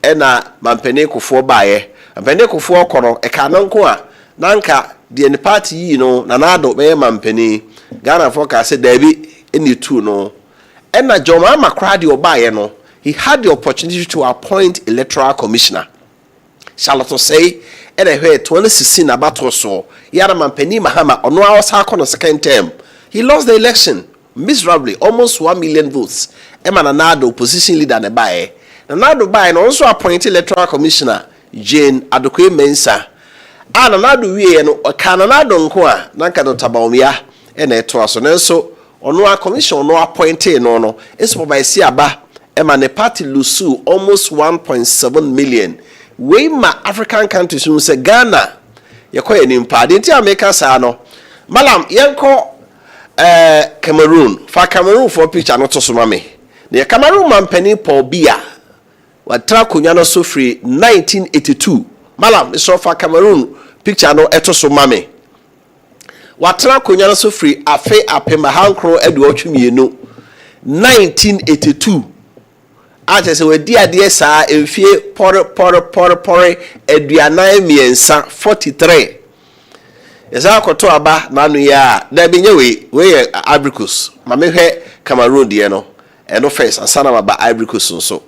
ena mampene kofo baaye mampene kofo okoro eka nanko a nanka the party yi no na nado be mampene Ghana forecast say dabi eni tu no ena Joma Makradi obaaye no he had the opportunity to appoint electoral commissioner Charlotte say ena hwe 2016 abato so yara mampene Mahama ono a osa kono second term. He lost the election miserably, almost 1 million votes. Emma Nanado, opposition leader, Nebae. Nanado Bae also appointed electoral commissioner Jane Adwenkyere Mensa. And Nanado we no Cananado Nkwa, Nankado Tabaumia, and a Toason. So, on no commission, no appointed no. It's by Siaba, Emma ne party Lusu, almost 1.7 million. We ma African countries who say Ghana, Yakoya Nimpa, didn't you make us ano? Malam, Yanko. Cameroon for picture not so mame. The Cameroon mampeni Paul Biya watra kunyano so free 1982. Malam so for Cameroon picture no eto so mame. Watra kunyano so free afe apema hankro edu otwemienu 1982. Ate se we dia dia saa emfie pore eduanan miensa 43. Eza akoto aba nanu ya da binye we abricus ma mehwe Cameroon de no eno first ansana aba abricus nso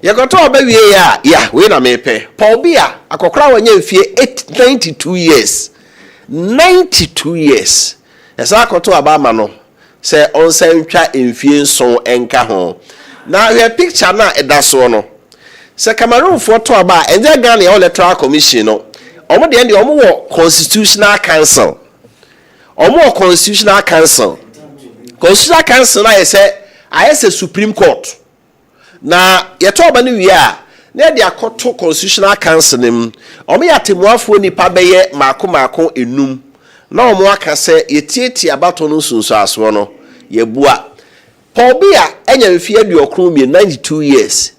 ye koto aba wie ya we na mepe Paul Biya akokora wanya mfie 92 years 92 years eza akoto aba ma no se onsa ntwa mfie nso enka ho na we picture na edaso no se Cameroon for to aba enje Ghana ya electoral commission no omo de ndi omo wo constitutional council constitutional council na yese supreme court na yeto oba ni wi a na de akoto constitutional council nim omo yatemuafo nipa beye mako enum na omo aka se yetieti abato no sunso aso no yebua Paul Biya enya mfie aduokron mi 92 years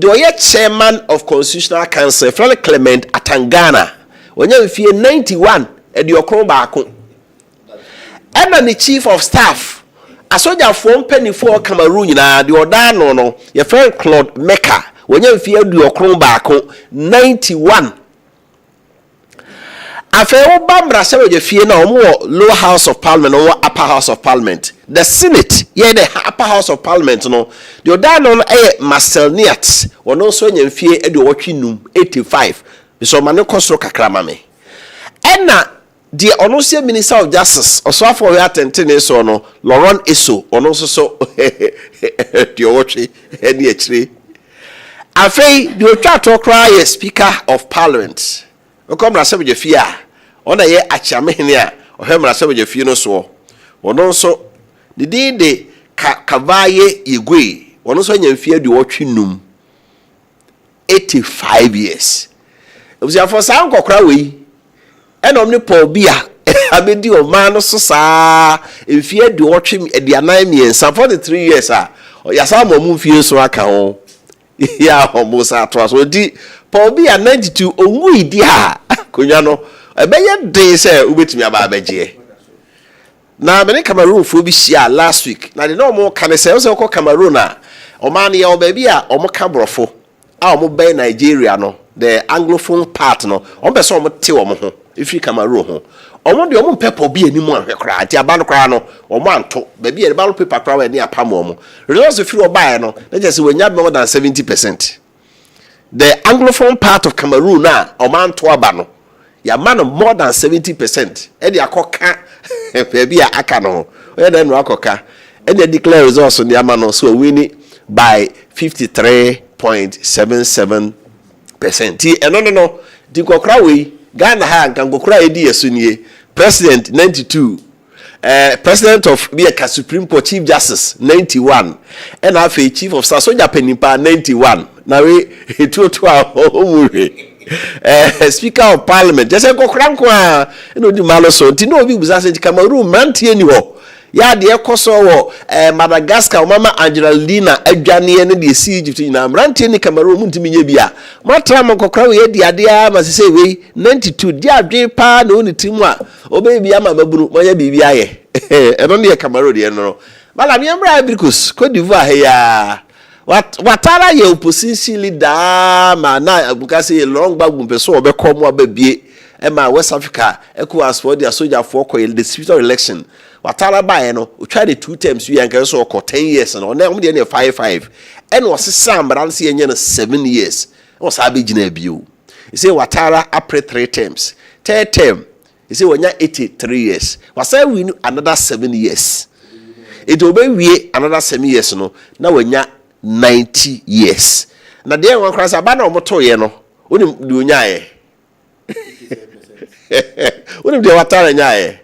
the chairman of constitutional council Frank Clement Atangana Wanya mfie 91 ediokron baako ena ni chief of staff asoja fo mpanifo Cameroon na de oda no ye friend Claude Mecca wanya mfie ediokron baako 91 afa oba mrasa we fie na omo lower house of parliament or upper house of parliament the senate ye the upper house of parliament no de oda no Marcel Niat wono so nya mfie ediowotwenum 85 so mane kosoro kakrama me ena the onosia minister of justice also for we atentene so no Laurent Eso ono so the owoche eni achire afei the otwa to cry speaker of parliament okomra sebje fia ona ye achiamehene a ohemra sebje fie no so ono so de kavaye igwe ono so nya mfie de wotwenum 85 years for some kokra we eno omni Paul Biya abedi o man no so saa efie de wotwe edianan miensa 43 years a yasa momu fie so aka ho ya homo sa to so di Paul Biya 92 onwu idi ha konya no ebeye de se ubetumi aba abeje na bene Cameroon fo bi hia last week na de no mo kan se so ko Cameroon a o man ya o ba bi a o mo ka brofo a o mo be Nigeria no the anglophone part no on be so te wo ho ifi Cameroon ho omo de omo pepo bi animu ahwe kra ati aba no kra no omo anto ba bi e ballot paper kra we ni apam omo results fi o buy no na just we nya more than 70%. The anglophone part of Cameroon na omo anto aba no ya man more than 70%. E de akoka ba bi aka no o de no akoka e de declare results on the amano so win by 53.77%. No. Di kokra we Ghana ha kan kokra edi yesunie president 92 president of the Supreme Court Chief Justice 91 and afa chief of staff soja penipa 91 na we etu speaker of parliament just kokra nko a no di malo so ti no bi buza se Cameroon mantie ni ho ya de ekoso wo Madagascar mama Angela Lina adwane ne de si Egypt nyina mrantie ni Cameroon muntimi nya bia matra mankokra we de ade a ma sese we 92 dia adwe pa na oni timu a obe bia ma babunu moya bibia ye eno ne Cameroon de no mala mi ambra Ibricus Cote d'Ivoire he ya watara ye opposition leader ma na bukase ye long bag mpeso obekom ababie Emma West Africa, ECOWAS for their soldier for the district election. Watala by no, we tried it 2 times, we and so 10 years and on there 5. And was some, but I'll see 7 years. Was Abijin Abu. You say Watara après 3 times. 3rd term, you say when you're 83 years. Was I win another 7 years? It will be another 7 years, no. Now when you're 90 years. Now there one cross a banner moto yeno. Unim do nyae. Unim de watara nyae.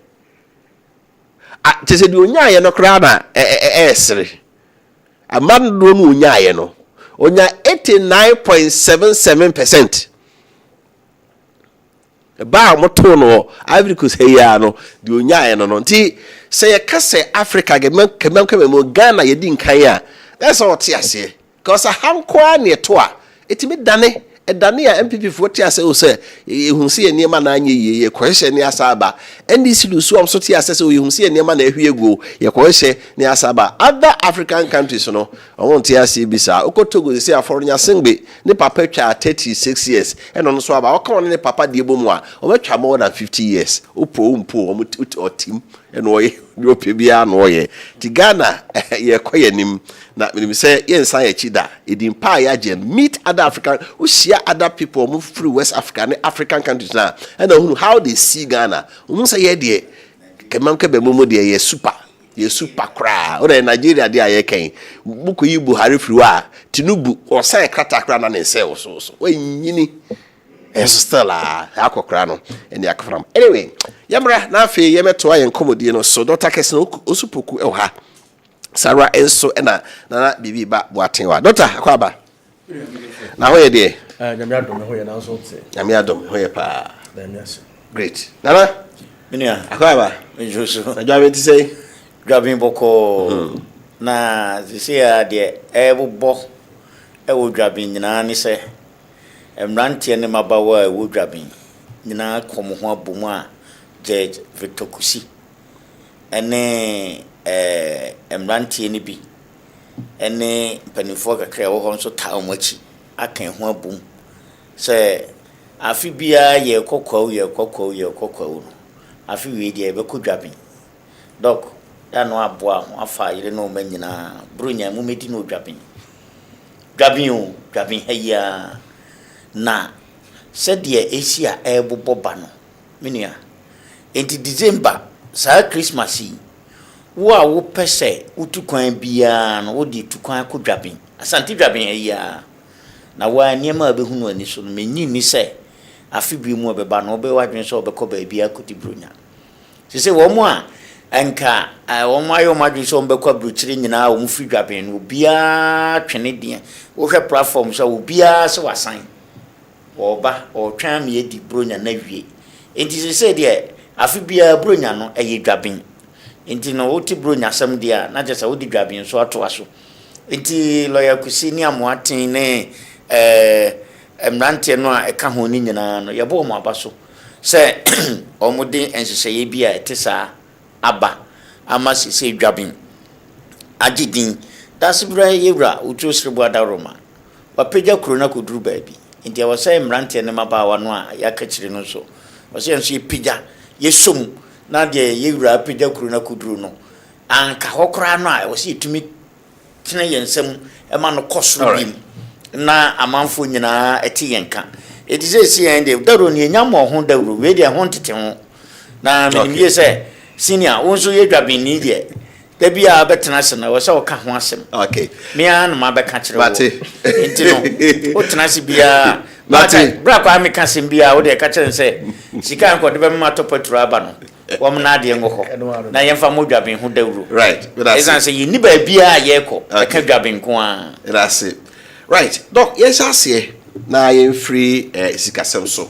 Tese do nyae no kra na esre. A man do no nyae no. Onya 89.77%. Ba moto no Ivory Coast heya no de onyae no nti say ye kase Africa kemem Ghana ye di nkan a that's all tiase because hankwa ne to a etimi dane edane a MPP fo tiase o say ehun se enema na anye ye kwehye ne asaba NDC lu so am so tiase se ehun se enema na ehwe egu ye kwehye ne asaba other African countries no won tiase bisa okotogo se aforonya sengbe ne papa twa 36 years eno no so aba o kan ne papa de ebomu a o betwa more than 50 years opo o team eno ye opebia no ye ti Ghana ye kwayenim na me say yensan ye chida edin pa ya gen meet other African who share other people move through West Africa and African countries now and how they see Ghana say ye de kemam ke be momo de ye super cra o Nigeria de aye ken buko yi Buhari free wa Tinubu o say krata kra na ne say so wanyini estela akokra no eni akfram anyway yamra na afi yemeto ayen komodie no so Dr. Kessben osupoku e ha Sarah enso na bibi ba boatenwa Dr. Akwaba na hoye de nyame adom hoye na so tse nyame adom hoye pa great nana minia Akwaba mejoso na jwa say drabin boko na zisia de ebobo ewo drabin nyina ni se emrantie ne mabawa ewo drabin nyina komo ho abomu a Judge Victor Kusi ene emrantie ni bi ene panifo kakra wo ho nso ta omachi akan ho abum se afi bia ye kokwa no afi we dia be kodwabin dok ya no aboa ho afa yire no manyina brunya mu medi no dwabin heya na se dia esia eboboba no menua enti December sa Christmas yi wo pese utukwan bia no wo di tukwan kodwabin asante dwabin heya na wa niema abehunu ani so no menyi ni se afi bi mu obeba no obe wadwen so obekọ ba bia koti brunya se wo mu a enka wo mu ayo madwen so obekọ bruchiri nyina wo mu fi dwabin no bia twene dia wo hwe platform so wo bia se wasan wo ba o twan me di brunya na wie enti se de afi bia brunya no eye dwabin enti no wo ti brunya sam dia na je se wo di dwabin so ato aso enti lawyer Kusi ni amoaten ne emrante no a eka ho ni nyina no yebo mo abaso se omudi ensese bia etesa aba amasi se dwabin agidin dasibra yewra utu sirbu adaroma wapeja kurona kuduru baabi enti awasa emrante ne mabawa no a yakachire no so wase enso pija yesom na de yewra peja kurona kuduru no anka hokora no a wase etumi tene yensem ema no kosoro bim na amanfo nyina eti yenka eti se si ende daro ni nyamo ho dawro we de ho tete ho na menimie se senior wonso ye dwabin ni de da bia betena se na wose woka ho asem okay me an ma beka kire wo enti no o tena se bia Mate bra kwa me ka sem bia wo de ka kire se sika nko de be ma topaturu aba no wo mna de ngo na yemfa mo dwabin ho dawro right but that's it say ni ba bia ye ko e ka dwabin ko a that's it right doc yes ase na yen free sikasem so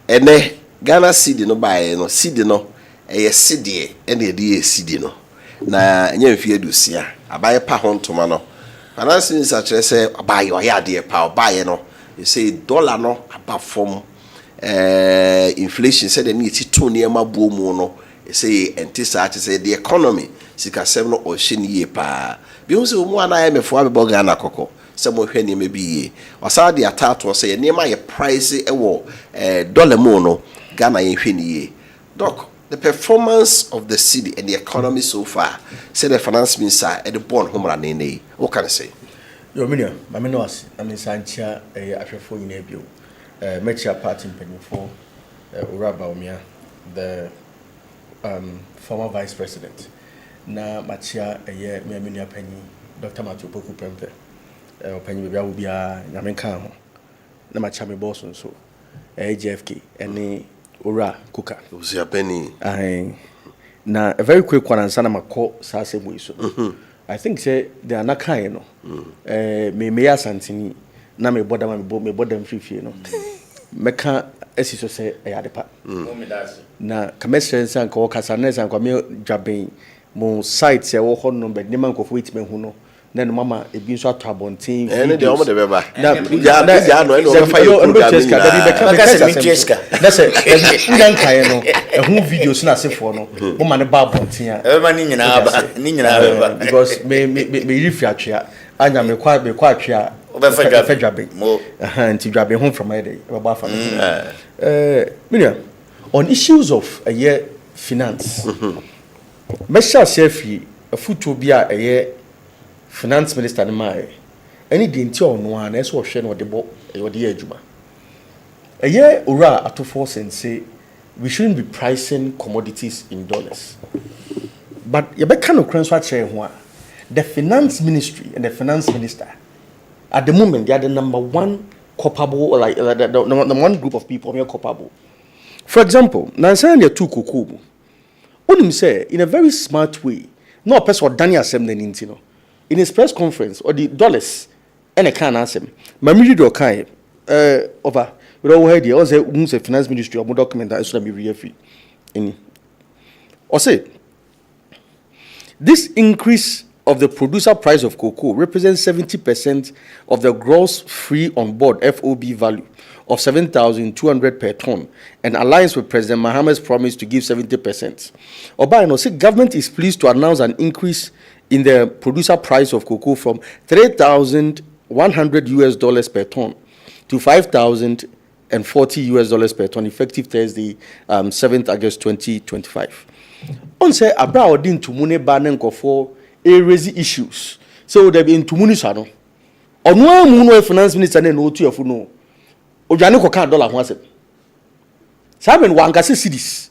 ene Ghana cedi no bae no cedi no eye cedi ene de cedi no na enye mfie dusia abaye pa ho ntoma no finance minister kire say abaye oyade pa abaye no you say dollar no abafom inflation said the need to near my boom no say anti-sat say the economy sika 7 no ocean ye pa bi hu say omu ana IMF abebo Ghana kokko say mo hwe ne me bi ye osa de atato say ne ma ye price e wo dollar mo no Ghana ye hwe ne ye doc the performance of the city and the economy so far say the finance minister at the bond homra ne what can I say yo minia mame no ase na me sanchia ahwefo nyina bio Mechia Party for Uraba Omia, the former vice president. Na Machia a year, Miaminia Penny, Dr. Matthew Poku Pempe, Penny will be a Yamenkan, na Machami Boston, so AJFK, and Ura Kuka. Was your penny? Na a very quick one, and Sanama call Sase Muiso. I think say they are not kind, no. Me Santini. Na me boda me boda mfifi no meka esiso se eyadepa na kamesre san ko kasa na san ko me dwaben mo site e wo ho no be ne man ko fo itime hu no na no mama ebi nso ato abonten ene de omo de beba na ya no ene o fa yo program na se ndan kai no hu videos na sefo no mo ma ne ba abonten a e ma ni nyina ba because me rifi atwea anya me kwa atwea Fedjabe. Until Jabe home from my day. On issues of a year finance, Mesha Sefi, a foot to be a year finance minister in my any dainty on one as was shown or the boat or the Ejuma. A year Ura at 4 cents say we shouldn't be pricing commodities in dollars. But you bet kind of transfer chair the finance ministry and the finance minister. At the moment, they are the number one culpable, or like the one group of people who are culpable. For example, Nansan there two kukubu. Unim say in a very smart way. No person Daniel Assembly Nintino. In his press conference or the dollars, and I can't answer him. Mamiri do kai over. We don't hear the also the finance ministry or more document that is to be real. Or say this increase of the producer price of cocoa represents 70% of the gross free on board FOB value of 7,200 per ton, and aligns with President Mahama's promise to give 70%. Obaino said government is pleased to announce an increase in the producer price of cocoa from $3,100 per ton to $5,040 per ton, effective Thursday, 7th August 2025. On say abra odin to mune banen kofo raise issues. So there be into munisano. On one muno finance minister and no two of no. Ojaniko can't dollar once. Simon one can say cities.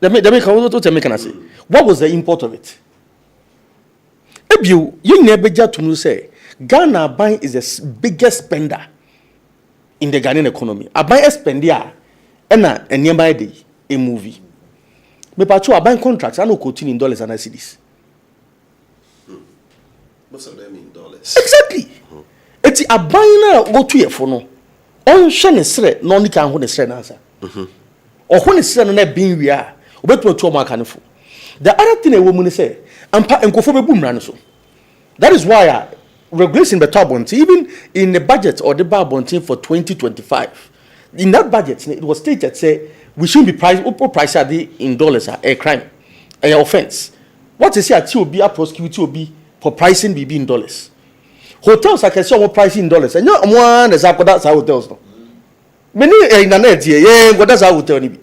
They make can say. What was the import of it? You never to know say Ghana buying is the biggest spender in the Ghanaian economy. A buy a spender and nearby day a movie. Me patrol buying contracts. I know quoting in dollars and cedis. Most of them in dollars. Exactly. It's a buying go to your phone. On Shannon Sre, no one can hold a Sre answer. Or when it's not being we are, but to my kind of. The other thing a woman say, and go for a boom run so. That is why regulation the top bonds, even in the budget or the bar bond for 2025. In that budget, it was stated say we shouldn't be price in dollars a crime, a offense. What is here to be a prosecutor be for pricing BB in dollars. Hotels I can see more pricing in dollars. And no one is that's how hotels no. Many in the net here, what does our hotel be?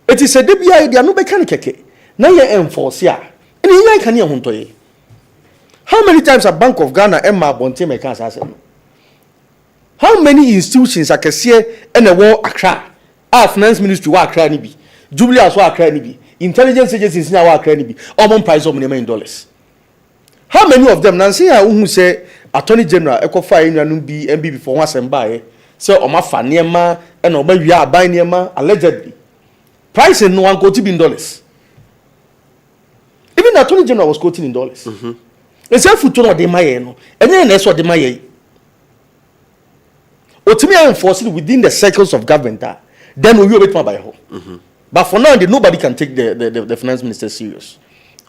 It is a DBI, they are no mechanic. Now you enforce here. And you can hear Huntoy. How many times a Bank of Ghana Emma Bonte makes us? How many institutions I can see in the war Accra? Our finance ministry wa Accra ni bi. Jubilees wa Accra ni bi. Intelligence agencies now wa Accra ni bi. All price of money in dollars. How many of them Nancy who say Attorney General Ekofa Inanum bi MB for once and buy say Oma Faniema and Oba we are buying Niema allegedly. Price in no one quoted in dollars. Even the Attorney General was quoting in dollars. And say food to de maye no. And then that's what de maye. Otimi enforcing within the circles of government. Then we will wait for by home. But for now, nobody can take the finance minister serious.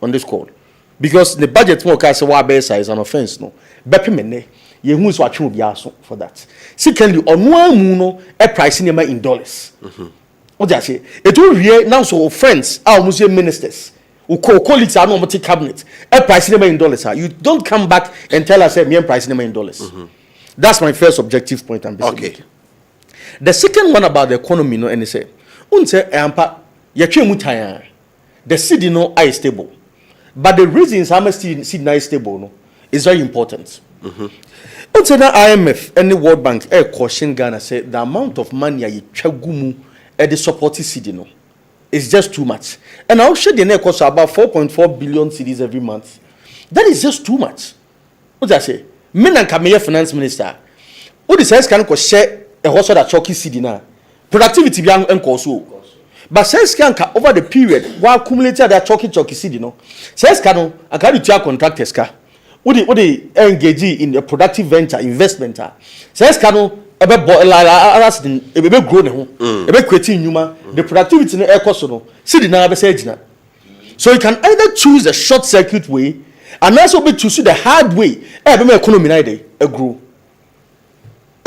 on this call because the budget more can say what best is an offense no bepe mene ye hu so atwe obi aso for that secondly ono amu no e price in dollars what do I say it will here now so friends our muslim ministers who colleagues are not cabinet e price in dollars you don't come back and tell us me price in dollars that's my first objective point I'm basically okay. The second one about the economy no and say unse ampa ye twa mutan the city no are stable but the reasons how much city na stable no is very important unse na IMF and the World Bank caution Ghana say the amount of money you twagumu at the support city no is just too much and I'll share the cost about 4.4 billion cedis every month that is just too much what I say me na kameye finance minister who decides can ko share a horse that chalky city na productivity bi enko so but says can over the period while accumulated that chalky city no says can aka the tua contractors ka who engage in a productive venture investment says can ebe grow ne ho ebe create nyuma the productivity no enko so no city na be say gina so you can either choose the short circuit way and also be choose the hard way ebe economy na dey grow.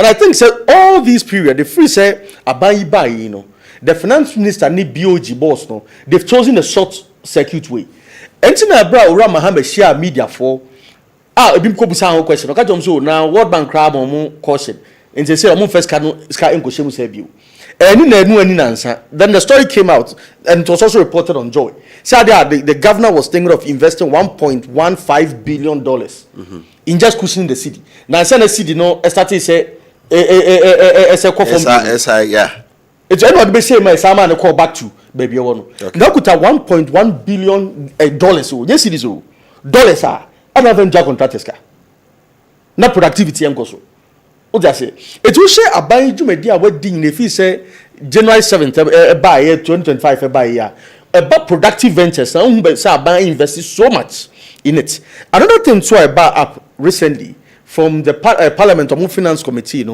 And I think so all these period the free say abayi you know the finance minister need BOG boss no they've chosen a short circuit way. Entina bra ora Mohammed share media for ebi ko busa ho question ka jom so now World Bank crab on caution and they say first can ska enko shemu say bio. Ani nansa then the story came out and it was also reported on Joy. Say the governor was thinking of investing $1.15 billion in just cushioning the city. Now say the city no started say yeah. It's not be say my sama call back to baby one. Now could have $1.1 billion dollars. Yes, it is dollars are another job contractors car. Not productivity and so. What I say? It will share a buy Jumedia wedding if he say January 7th by 2025 by year about productive ventures. Now buy invested so much in it. Another thing so I buy up recently from the Parliament or Finance Committee,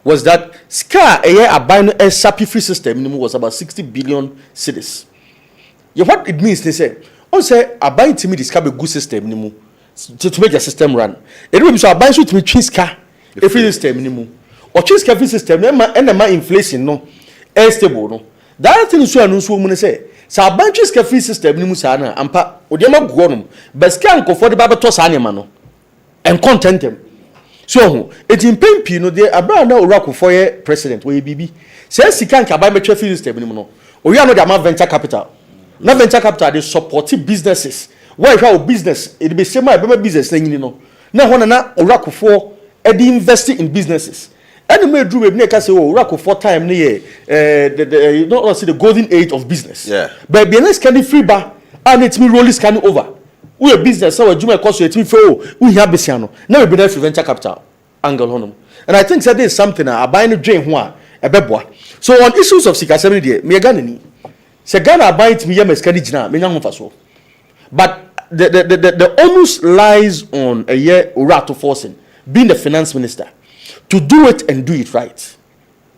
was that SCA a SAPI free system was about 60 billion cedis. What it means, they say, also a buying to me this kind of good system to make the system run. It will be so a buying to me SCA a free system or SCA free system and my inflation no stable no. That thing so announce woman say. So a buying SCA free system sana ampa odiama guonum but SCA and comfort the Bible to sana no and content them. So it in pain no dey abra na oracle for your president wey bibi say sika nka buy metro free system no we are not the venture capital na venture capital dey support businesses why how business it be same by business na nyini no na ho na oracle for e dey invest in businesses and me do we na say oracle for time na you don't see the golden age of business but business can be free bar and it me roll is can over. We a business so Juma cost you a for we have besiano. Now we be venture capital angle honum. And I think that is something I buy no drain one a beboa. So on issues of Sika 70 day, me Ghana se Ghana buy it me meskani jina me nyam faso. But the almost lies on a year Urato forcing being the finance minister to do it and do it right.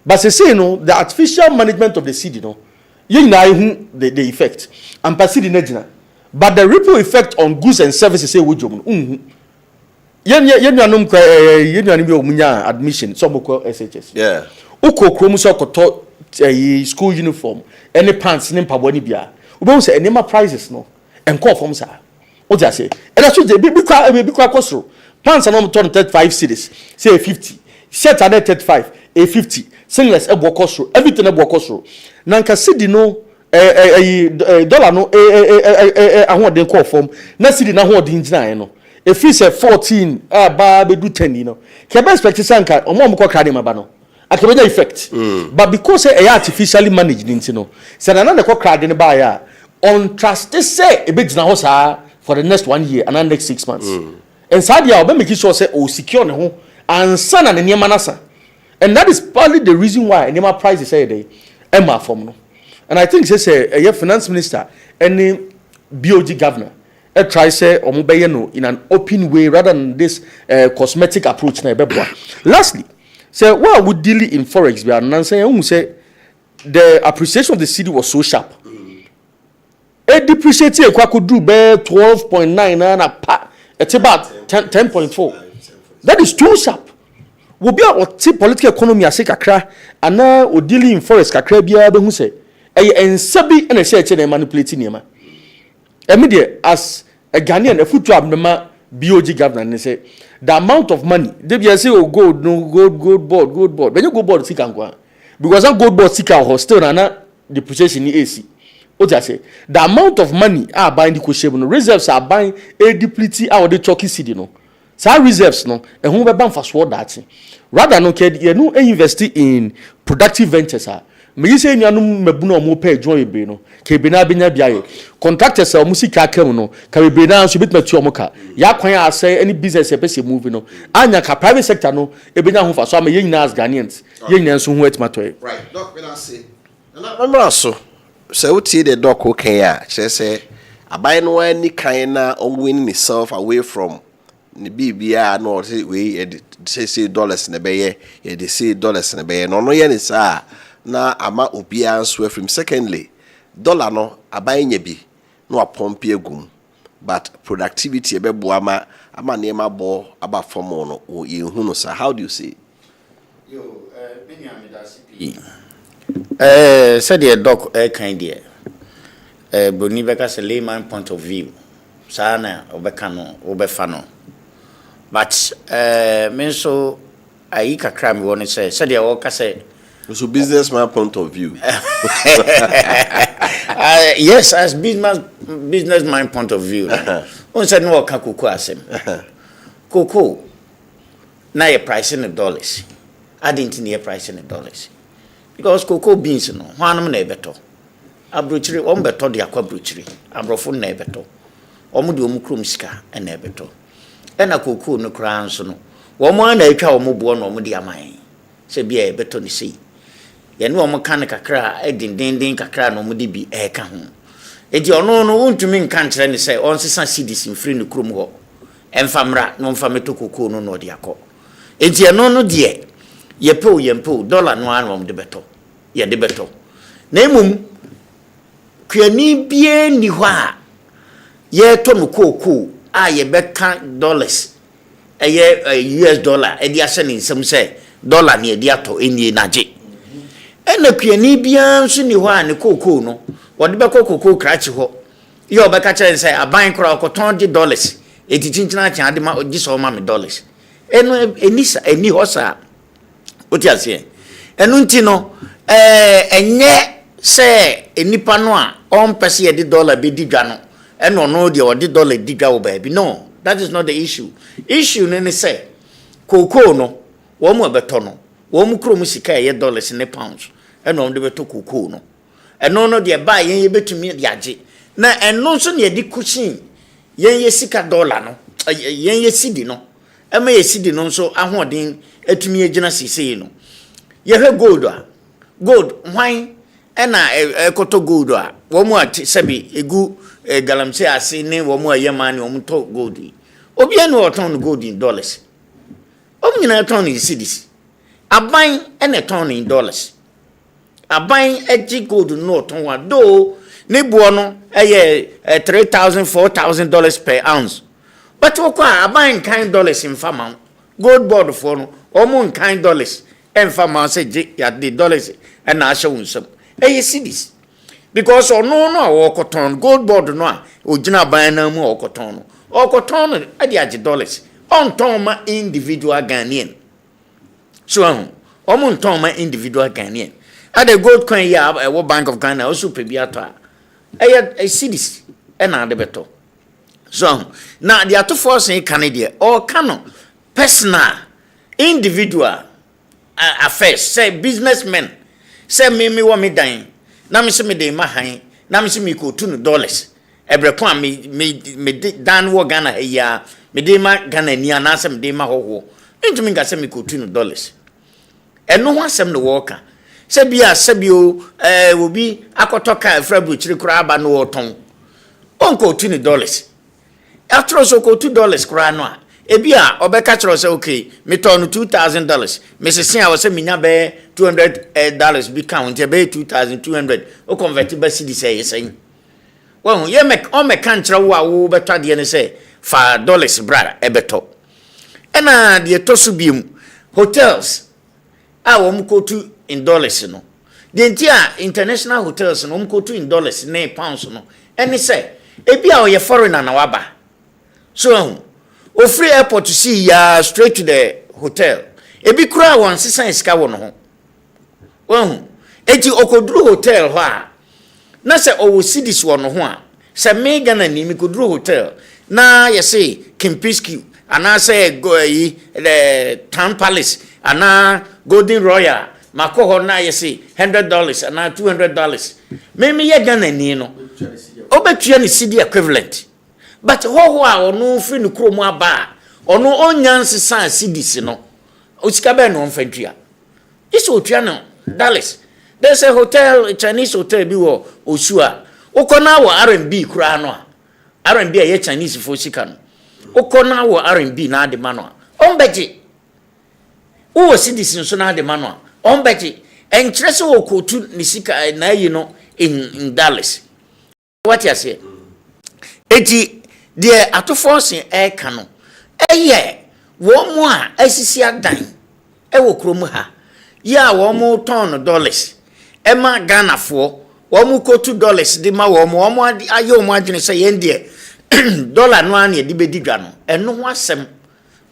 But they say the artificial management of the city you know the effect and passing the jina. But the ripple effect on goods and services say we job. Admission some SHS. Yeah. Uko kromuso koto school uniform any pants ni mpaboni bia. Ube say any prices no. Enko form sa. What I say? And that's what be kwa kosro. Pants are not turn 35 cedis. Say 50. Shirt are 35, a 50. Singlets ebo kosro. Everything ebo kosro. Nanka cedi no dollar no ahon den call form na cedi na ho den gina no if he say 14 ba be do 10 ke be expect sanka omo ko kra dem aba no akebenya effect but because say artificially managed no say na na ko kra dem ba ya on trust say e be gina ho sa for the next 1 year and next 6 months and sadia obe make sure say o secure ne ho ansa na ne niam nasa and that is partly the reason why niam prices say dey emma form no. And I think say a finance minister any BOG governor try say in an open way rather than this cosmetic approach na lastly say what would deal in forex be and say the appreciation of the city was so sharp depreciate e kwa could do be 12.9 na pa it's about 10.4. That is too sharp. Will be our political economy as kakra and now o dealing in forest kakra bia be hu say and sabi and say che manipulating niam. Immediate as a Ghanaian a foot job no BOG governor and say the amount of money they be say oh gold board when you go board sika nkwa because that gold board sika hostel na depreciation ni AC what I say the amount of money are buying the Kessben reserves are buying a deplete our the chalky city no so reserves no and who be ban for sword that rather no ke you no invest in productive ventures me say nuanum mabuna omo pay join ebe no ke be na benya biaye contractors o musika kam no ka be na so bitma tu omo ka ya kwan asay any business e pese move no anya ka private sector no e benya ho fa so am ye nyina as Ghanaians ye nyina so ho atmatoy right doc when I say na so uti the doc okay ya say abai no any kind na winning itself away from ni bibia no say we say dollars na be ye dey say dollars na be no ye ni sa na ama obia nso from secondly dollar no aban nya bi no apompe egum but productivity ebebo ama nema bo aba form no ye hu no sa how do you say yo many am da CP said the doc kind there boni beka say layman point of view sana obeka no obefa no but me so ayi kakra me won say said the work say so businessman point of view yes as businessman point of view on said no ka koko asem koko na your price in dollars I didn't need price in dollars because cocoa beans no hwanum na ebeto abrochiri on beto de akwa brochiri abrofo na ebeto omu de omu krom sika na ebeto na cocoa no kra nso no wo mo na atwa omu bo no omu de aman se bia ebeto ni sei ye ne omu kan kakra edindindin kakra no omu de bi eka ho edi ono no untumi nkan kire ni se on sesa cedis mfiri no krom ho emfamra no mfameto cocoa no no de akọ edi eno no de yempo dollar no an de beto ye de beto na emum kwani bie ni ho a ye to no cocoa a ye beka dollars US dollar e dia sene nsem se dollar ne dia to enie naje ena kwani bia nso ni ho a ne cocoa no wode be cocoa krachi ho ye obeka kire se aban kra okoton de dollars etitintina kyan de ma gi so ma me dollars eno enisa eni ho sa oti ase enu nti no enye se enipa no a on pese ye di dollar be di dwa no eno no de o di dollar di dwa wo ba bi no that is not the issue ne say cocoa no wo mu beto no wo mu kro mu sika ye dollars ne pounds eno de beto cocoa no eno no de ba ye betumi de age na eno so ne di kushin ye sika dollar no ye sidi no ema ye sidi no so ahoden atumi agina sisi no ye hwe gold hwan ena ekoto gold a wo mu sebi egu galamse ase ne wo mu ayema ne wo mu to gold obi ene wo ton gold in dollars o nyina ton in cedis aban ene ton in dollars aban egi gold no ton wa do ne buo no eye $3,000 $4,000 per ounce but wo kwa aban kind dollars in farm gold board for no omo kind dollars en farm say ya the dollars and na show unsem cedis because ono no awokoton gold board no a ogina ban na mu awokoton no okoton ade age dollars on ton ma individual Ghanaian so omo ton ma individual Ghanaian ade gold coin ya wo Bank of Ghana also pe bi ato a cedis na ade beto so na the ato force in Canada or canon personal individual affairs say businessmen say me wa me dan na me se me dey ma han na me se me ko $2 ebrekwa me dan wo Ghana ya me dey ma Ghana ni ana se me dey ma hoho ntumi nga se me ko $2 eno ho asem no wo ka se bia obi akotoka afrabu chiri kura aba no woton onko $2 after so ko $2 kura no a ebia obeka chiro say okay me turn $2,000 me se sin awo say minya be $200 bi count be 2,200 o convert be cedi say yesen Well, ye make on me can't wo better the say $5 brother ebeto. Ena the tosubium hotels go to in dollars no. The entire international hotels no go to in dollars ne pounds no. Any say ebia o ye foreigner na waba. So o free airport to see ya straight to the hotel. Ebi kura wan sisan sika wo no ho. Well, eti okodru hotel ho a na se o see this one ho a se me Ghana ni mi kodru hotel na ye say Kempinski ana say go yi the Town Palace ana Golden Royal mako ho na ye say $100 ana $200 me ye Ghana ni no obetua ni cedi equivalent but ho a ono free no kromo aba ono onyanse san cedis no osika be no mfantua this otua no Dallas. There's a hotel, a Chinese hotel, biwo Osua. Ukona wa R&B kura no. R&B a Chinese for sikan. Ukona wa R&B na de mano. Ombeji. Uwo citizen so na de mano. Ombeji. Entrese wo kotu nisika na in Dallas. What you say? Eti de atoforce e kano. Eye wo mo a asisi adan. E wo kromu ha. Ya womu $10 ema Ghana for womu ko $2 di ma womu ayo mu adwene se yendie dollar no an ye di bedigwa no eno ho asem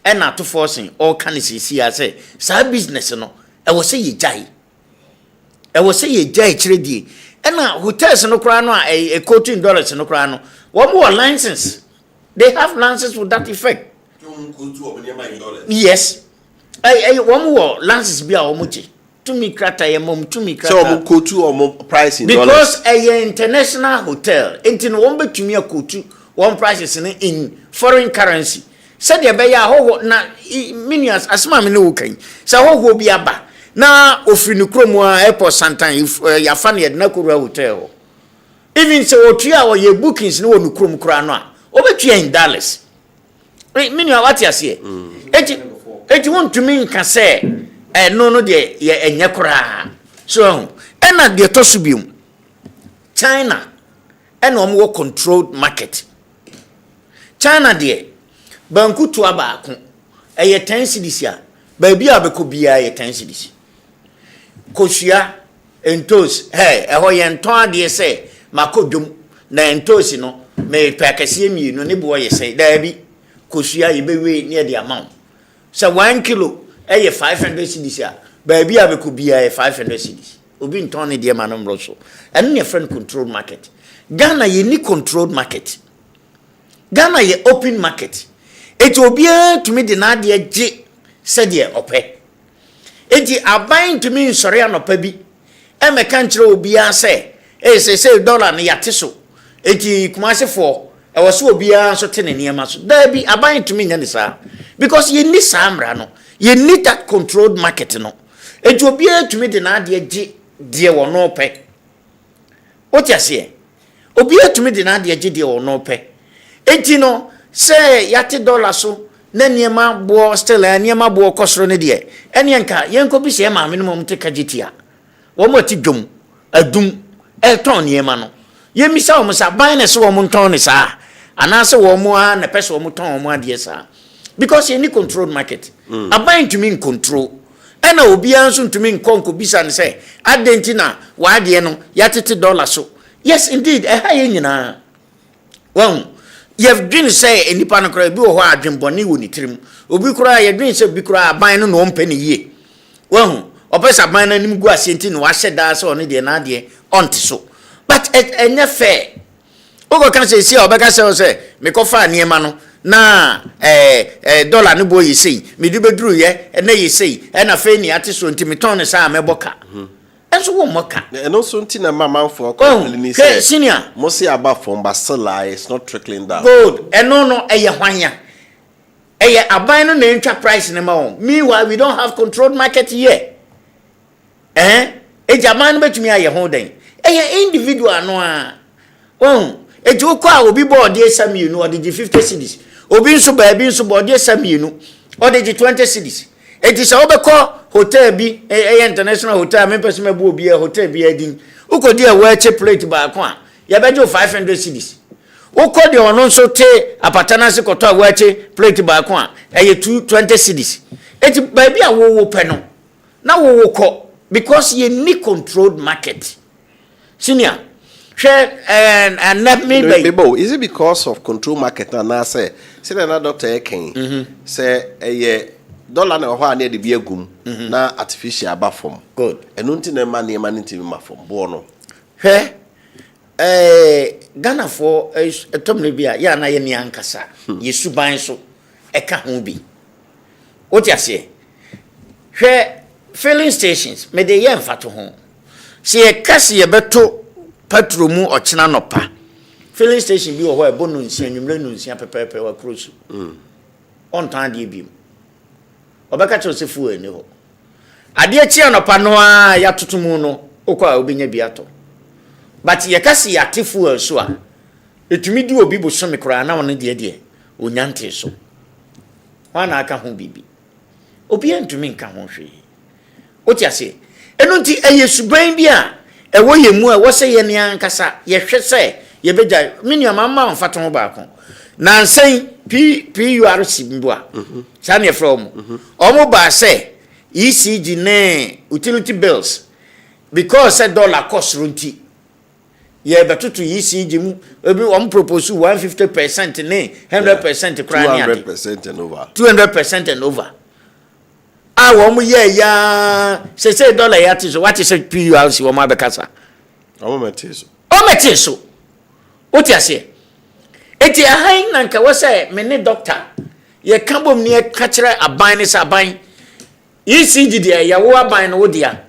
e na to forcing all can see ase sa business no e wo se ye jai kire die e na hotels no kra no a ko $2 no kra no womu license, they have license with that effect. Yes. One lances be our muchi. To me, crata, a mom, to me, so go to or price in because a international hotel, ain't in one to me a kutu, one price in foreign currency. Said the beya ho na minions as mammy no can. So ho will be a ba. Now, offering Cromwell Airport sometime if your funny at Nakura Hotel. Even so, 3 hour your bookings no one Crom Crana. Over to in Dallas. Meaning what you say. It won't to mean can say, no, dear, ye and yakura. So, and at the Tosubium, China, and one more controlled market. China, dear, Banku to Abaku, a 10 cities ya, baby, I could be a 10 cities. Koshia, and toast, hey, a hoy and toa, dear say, Makodum, na and tosino, may pack a semi, no nibboy say, there be Koshia, you be near the amount. So 1 kilo, 500 cedis ya. Baby, I could be a 500 cedis. Ubi in Tony dear Manum Rosso. And your friend controlled market. Ghana ye need controlled market. Ghana ye open market. It will be to me the Nadia J said ye ope. It ye are buying to me in Soriano Pebi. And my country will be a say. Say dollar na yatiso. It ye kumase for. I was so be so ten near mass. There be a buying to me, Yanisa. Because you need Samra, no. You need that controlled market, no. It will be to me the Nadia dear or no pay. What you say? Obia to me the Nadia dear or no pay. No, say $80 so, then ye ma bo still and ye ma bo cost run dear. And yanko be say ma minimum take a jitia. One more tigum, a doom, a ton ye mano. Ye miss almost a buying a so mountain is and answer one more and a person mouton more dear sir. Because you need controlled market. A buying to mean control. And I will be answering to mean conco bisa and say, Argentina, why the no, $80 so. Yes, indeed, a high in well, you have dreamed say in the panacra, be a dream bonny would trim. Ubicra, your dreams of Bicra buying no 1 penny ye. Well, or best a mine and go assenting, was said that's only the nadia on so. But at any fair. Ogo can say, Obeka say, make offer near mano. Na dollar no boy you say me do bedru ye and you say and a feni artist so ntimi ton sa meboka enso wo moka and also ntina mama for say senior mo say about from basila is not trickling down good and no eye hwanya eye aban no na ntwa price ne ma won meanwhile we don't have controlled market here jaman betumi aye ho den eye individual no a eju kwa obi board dey sami no odigi 50 cedis obi nso ba bi nso board dey sami no odigi 20 cedis eti se obekọ hotel bi international hotel me person mebu obi hotel bi adin ukodi e wa che plate ba ko a ya bejo 500 cedis wokɔ de ɔno nso te apatana se kɔtɔ a wɔache plate baako a ɛyɛ 220 cedis eti baabi a wo pɛ no na wo kɔ because you need controlled market senior and let me is it because of control market na say na doctor eken say dollar na ho na de bi agum na artificial aba form good enu nti na ma nti ma form bo no Ghana for etomle bia ya na ye ni ankasa ye suban so eka ho bi o ti ase filling stations me de ye mfato ho se ye kase ye beto petrol mu ochina nopa filling station bi wo ho e bonu nsia nwumre nu nsia pepepe wa cross on tan de bi obeka cho se fu eni ho ade chi anopa no a ya totomu no okwa obenya bi ato but ye kase ya tefu so a etumi di obi bo so me kura na won de onyante so wana aka ho bibi obi antumi nka ho hwe o ti ase enu nti eyesuban bi a ewo yemu a wo se ye ne ankasa ye hwe se ye beja mini amama mfato ho ba ko na nsen PURC mbo a sa ne from omo ba se ECG ne utility bills because a dollar cost runti ye betutu ECG mu ebi om propose 150% ne 100% krani ade 200% and over 200% and over wo mu ye ya say dollar ya ti so what is PURC wo ma be kasa o meti so o ti ase eti ahan na nka wo say me ne doctor ye kambom ne ka kire aban ne saban ECG dia ya wo aban no wo dia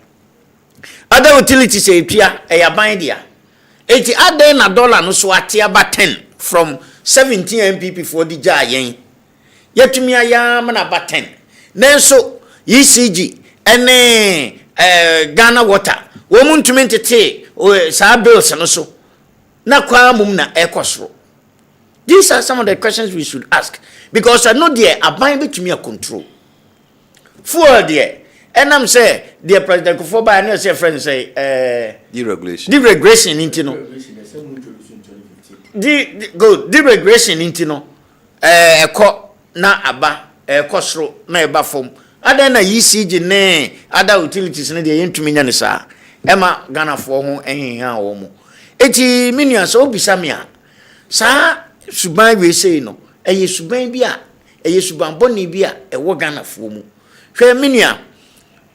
other utilities say pia e aban dia eti adan na dollar no so ate aba 10 from 17 MPP for the jayen yetumi aya ma na ba 10 nenso ECG ene Ghana water wo muntumi ntete sa bills no so na kwa mum na ekosoro. These are some of the questions we should ask because I know there aban betumi a control fuel there enam say the president for by na say friend say deregulation into no deregulation into no eko na aba ekosoro na eba form ada na ECG ne ada utilities ne de yentumi nya ne sa ema Ghana for ho enhenha wo mo eti minua so obisa me a sa suban we say no eye suban bi a eye suban boni bi a ewo Ghana for mu hwe minua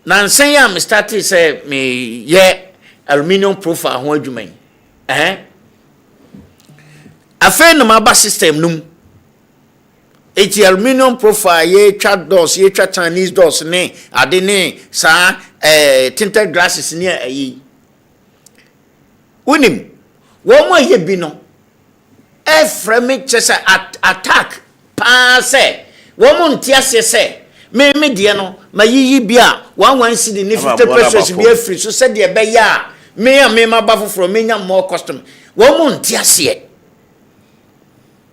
na nsen ya me start say me ye aluminium profile ho adwuma yi afen no maba system num eti aluminium profile ye twa doors ye twa Chinese doors ne ade ne sa tinted glasses ne ayi unim wo mo ye bi no frame chese attack pa se wo mo ntiase se me die no ma yiyi bia 11 cedi ne 50% bia free so se de be ya me ma ba foforo me nya more customer wo mo ntiase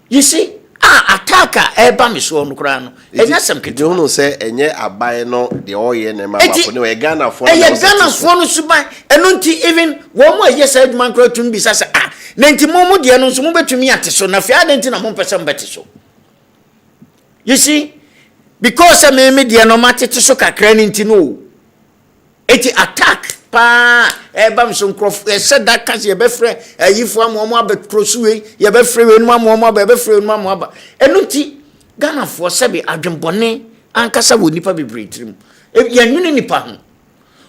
you see attacker eba me so no kra no enya sem kete you know say enye aban no de oye ne ma ba fo ne we Ghana fo no suban eno nti even wo mo aye sa adwuma kra tum bi sa na nti mo de no so mo betumi ate so na fia de nti na mo pese mbete so you see because me de no matete so kakra nti no eti attack pa eba mso nkrof said that case ye be frɛ ayifo amomo abekrosuwe ye be frɛ we no amomo abefrɛ no amomo aba eno nti Ghana for sebe adwembɔne ankasa wo nipa bebre tirim ye nwene nipa ho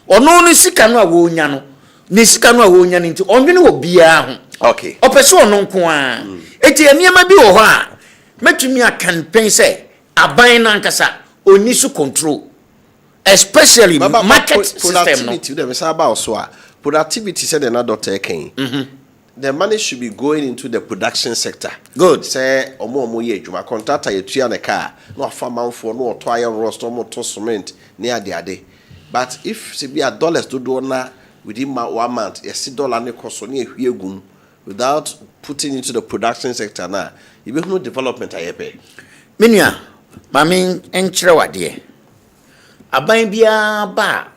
ono no sika no a wo nya no ne sika no a wo nya nti onwene wo bia ho okay opese ono nko a eti eniema bi wo ho a metumi akampen se aban na ankasa oni su control especially market system no productivity said another doctor ken the money should be going into the production sector good say omo ye adwuma contractor ye tua ne car no afamanfo no oto iron rust omo to cement ne ade but if se be dollars do na within 1 month yes dollar ne cost ne ehwie gum without putting into the production sector na you be no development ayepe menua mami enkyere wade aban bia ba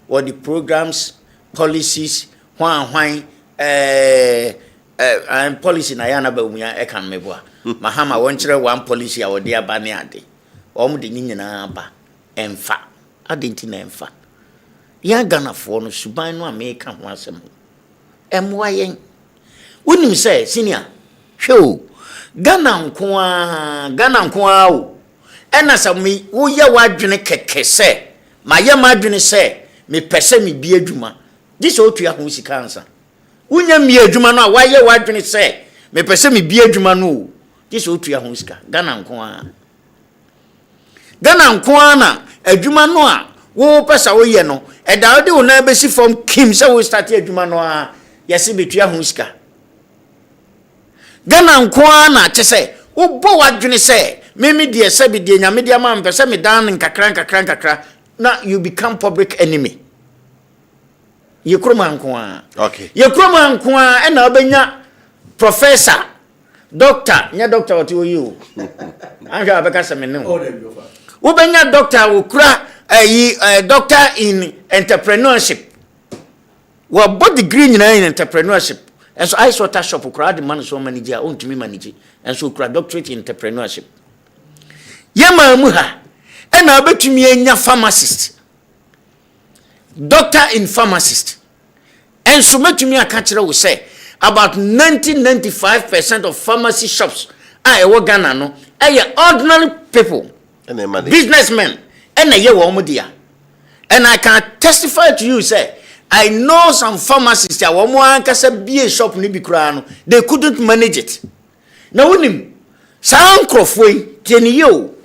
what the programs policies hwan I'm policy na yana ba umuya e kan meboa. Mahama wonkyere one policy a wode aba ne ade. Omo de nyina ba emfa. Ade nti na emfa. Ya Ghana fo no suban no America ho asem. Emwa yen. Wonim say senior. Hwe Ghana nko a o. Ena sa mi wo ye wadwene keke se. Ma ye madwene se me pese me bi adwuma. This otua ho sika ansa. Unya mi adwuma no a waye wadwene se me pese me bi adwuma no. This otua ho sika. Ghana nko a na adwuma no a wo pesa wo ye no. E da ode wo na besi from Kim se wo start adwuma no a yesi betua ho sika. Ghana nko a na chese wo bo wadwene se me die se bi die nyame dia ma mpese me dan nkakra na you become public enemy. Ye kroma nko a okay ye kroma nko a na obenya professor doctor nya doctor what you anja abeka se me ne wo benya doctor wo kura doctor in entrepreneurship wo body degree nyina in entrepreneurship and so I saw that shop kura the man so manage on to me manage and so kura doctorate in entrepreneurship yema mu ha na obetumi anya pharmacist doctor in pharmacist and so metumi aka kire wo say about 90-95% of pharmacy shops are Ghana no ordinary people businessmen and ye wo dia and I can testify to you say I know some pharmacists that wo mo ankasa bie shop ni bi kura no they couldn't manage it na wonim sa nkrofoi tieni yo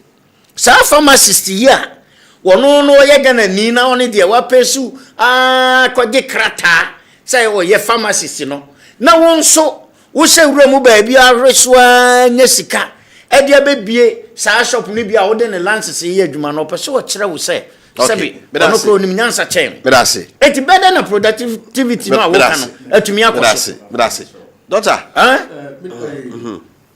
sa pharmacist here wono no ye Ghana ni na one de wa pesu kwaje krata say o ye pharmacist no na won so wo se wura mu ba bia reswa nya sika e de abebie sa shop ni bia wo de ne lances ye adwuma no pese wo kire wo say sabi ono ko nim nyansa chen bedase eti better na productivity no a wo kan atumi akoso bedase doctor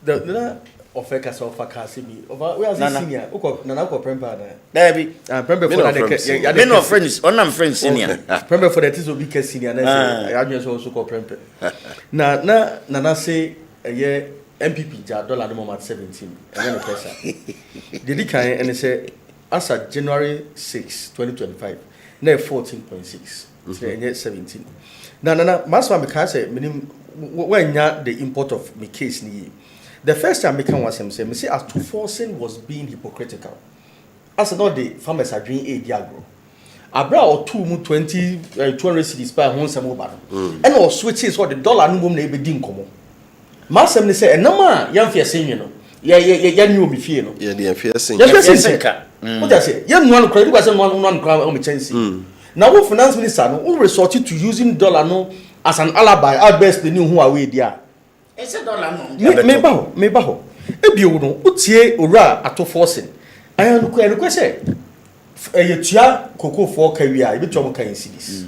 the ofeka so fakase bi over we are senior uko na uko prempa na dabi prempa for that men of friends on friends senior prempa for that is obi ka senior na say adwen so ko prempa na say ye MPP ja dollar no moment 17 and then pressure did kan and say as of January 6 2025 na 14.6 say 17 na maswa me ka say minim when the import of me case ni. The first time I was saying, me say as to forcing was being hypocritical. As not the farmers are doing a diagro. Abra or 200 cities by one some over. And or switches what the dollar no na be din komo. Masem say no ma yan fear saying you know. Yeah new me fear no. Yeah the fear saying. What I say? Yan one credit was one crowd on me chance. Now what finance minister no resorted to using dollar no as an alibi at best they knew who are we there. Ese dollar no. Me ba ho. Ebi wo no utie owura ato forcing. Ayan no say ye tua koko for kawia ebi tuo kan cities.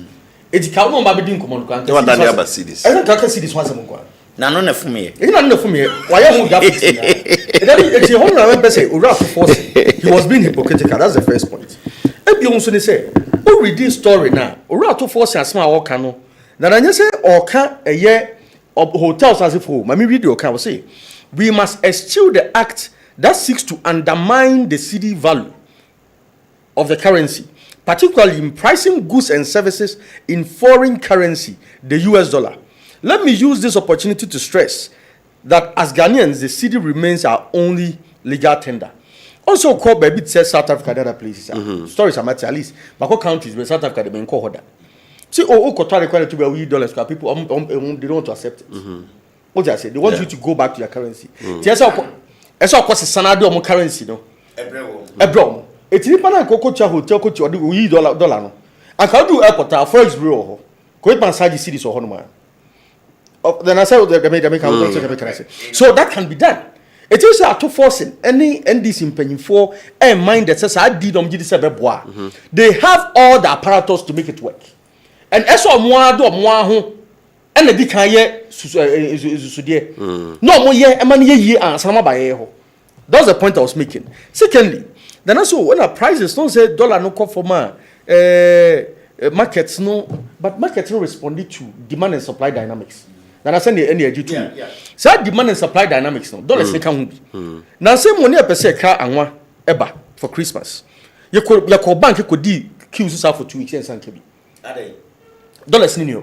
Edi ka no ma be din komo no kan. They want that about cities. I don't can cities once am kwa. Na no na fume. E na no fume. Why am gap it. Edi ho na we say owura ato forcing. He was being hypocritical. That's the first point. Ebi wo so ne say o read this story now. Owura ato forcing asma a woka no. Na nya say oka eye hotels as if my video can say we must eschew the act that seeks to undermine the cedi value of the currency, particularly in pricing goods and services in foreign currency, the US dollar. Let me use this opportunity to stress that as Ghanaians, the cedi remains our only legal tender. Also, called by bit says South Africa and other places. Stories are matter at least, but what countries where South Africa they been called that. See, Qatar required to be $1 because people they don't want to accept it. What I say, they want you to go back to your currency. Yes, of course, it's another currency, no. Ebro. It's not a hotel coach or $1 no. I can do airport forex bureau. Go ahead and sign the cities or home. Then I said, so that can be done. It is to forcing any NDC in penny for a mind that says I did they have all the apparatus to make it work. And eso mo do mo ho and the kan ye susudie no mo ye e man ye ansama ba ye ho. That's the point I was making. Secondly, then also when our prices don't say dollar no come for markets no, but markets no responded to demand and supply dynamics. na say any G2 so demand and supply dynamics no dollars they can be na say money pese ka anwa eba for Christmas you call bank could di queues for 2 weeks and sanke bi dollars ni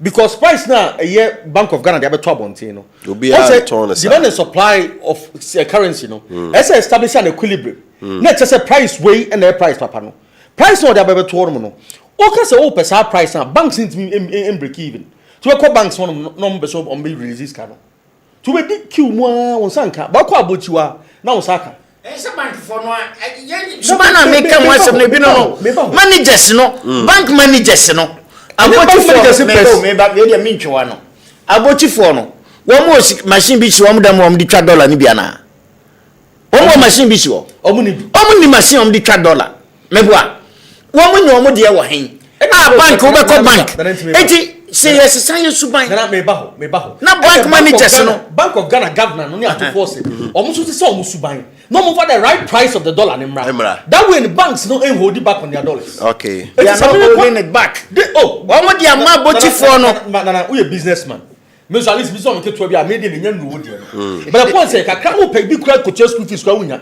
because price now a year Bank of Ghana they have a trouble no demand and supply of currency no as establish an equilibrium na just a price way and a price papa no price no they have a to no okay say pesa price now banks need to break even to call banks one number so on be release can to be queue mo on sanka ba ko abochiwa na on saka esa bank for no so bana make am once na bi no managers no bank managers no abochi for me ba we dey mentwa no abochi for no wo mo machine bi chi wo mo da mo di twa dollar ni bia na wo mo machine bi chi wo o mo ni machine o mo di twa dollar meboa wo mo nyo mo de wo hen bank wo be ko bank enti say yes science suban na me ba ho na bank managers no Bank of Ghana governor no need to force it almost say some suban no more for the right price of the dollar nimra that way the banks no ain't hold it back on their dollars okay they are not holding it back one more dia ma bochi for no na we a businessman me so at least business on ke to bia me dey nya no wodi no but the point say kakra wo pay bi kura ko school fees kwa wunya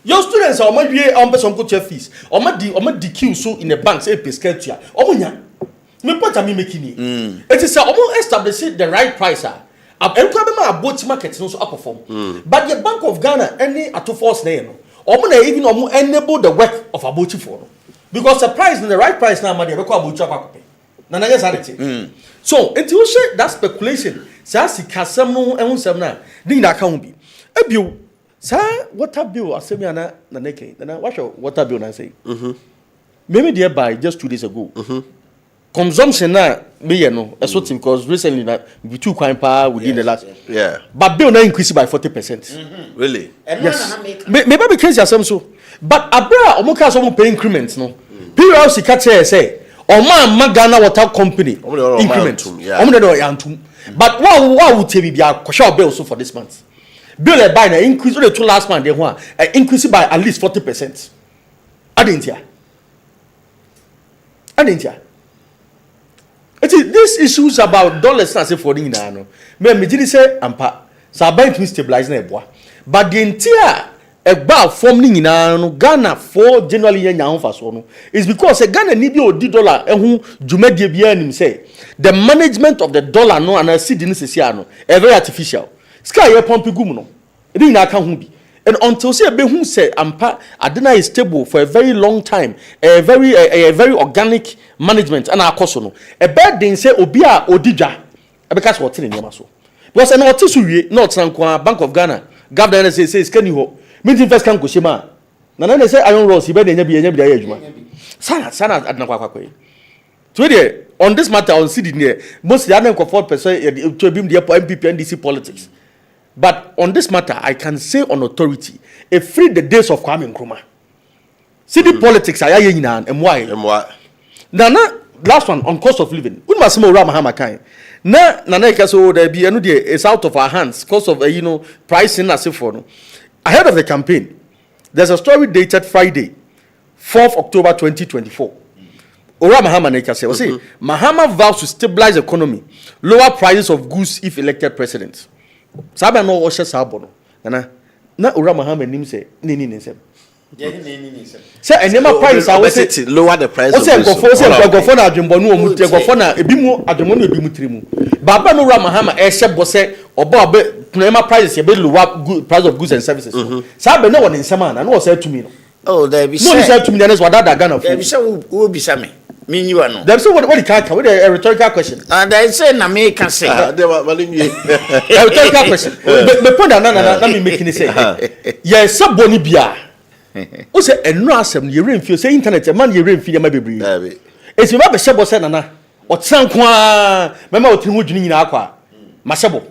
your students are we on person ko fees o ma di queue so in the bank say pay scatua o munya me point am making it is almost establish the right price enko be ma both market no so perform but the Bank of Ghana any at force there no omo na even omo enable the work of abochi for no because the price in the right price now ma dey be ko abochi akwakope na yes sanity so until you say that speculation say sikasem no ehusem na din da ka ho bi ebio sa water bill asemi ana na neke na what your water bill na say maybe there by just 2 days ago consumption na me no so because recently na we too quite pa within the last but bill na increase by 40%. Really? Yes. Maybe because you so but abra omoka so mo pay increments no period si catch say o ma Ghana water company increment omo dey do yantum but what would tell be a bill so for this month bill e buy na increase the two last month dey ho increase by at least 40%. Adentia these issues about dollars na say for the na no me gidi say ampa so bank to stabilize na eboa but the entire egba form ni nyina no Ghana for generally nya ho faso no is because Ghana ni bi odi dollar ehun dwumadie bia nim say the management of the dollar no and cedi ni sesia no very artificial sky ye pump gum no e nyina aka ho bi and until say be hu say ampa adena is stable for a very long time a very organic management and akoso no e bad den say obi a odidwa e be cast what in nyama so because na otisu wie not sankwa Bank of Ghana governor say skani ho meeting first kan ko shema na say iron rods be nya bi adwuma sana adena kwa so there on this matter on city near most the other comfort person to be the MPP NDC politics. But on this matter, I can say on authority, a free the days of Kwame Nkrumah. City politics, I am and why? Now, last one on cost of living. We must more Mahama kind. Now, so there be another it's out of our hands. Cost of pricing as if for ahead of the campaign. There's a story dated Friday, 4th October 2024. Ora Mahama Neka say, Mahama vows to stabilize the economy, lower prices of goods if elected president. Sabe no oshe sabo no na Ura Muhammad nim say nini nsem say enema price I say lower the price of say go na adwembo no omu go na ebi mu adwembo no ebi mu trimu baba no Ura Muhammad e she bo say oba enema prices e be lower price of goods and services sabe no won nsem ana no say to me no oh there be say no say to me na what that Ghana there be say who be say me you no there say what the can't with a rhetorical question there say na me can say they were telling you a rhetorical question me point na me making say yes saboni bia o say enu asem ye remfio say internet man ye remfio ma bebri esi ba be shebo say na o tsanko a mema o trimu dwuni nyina akwa ma shebo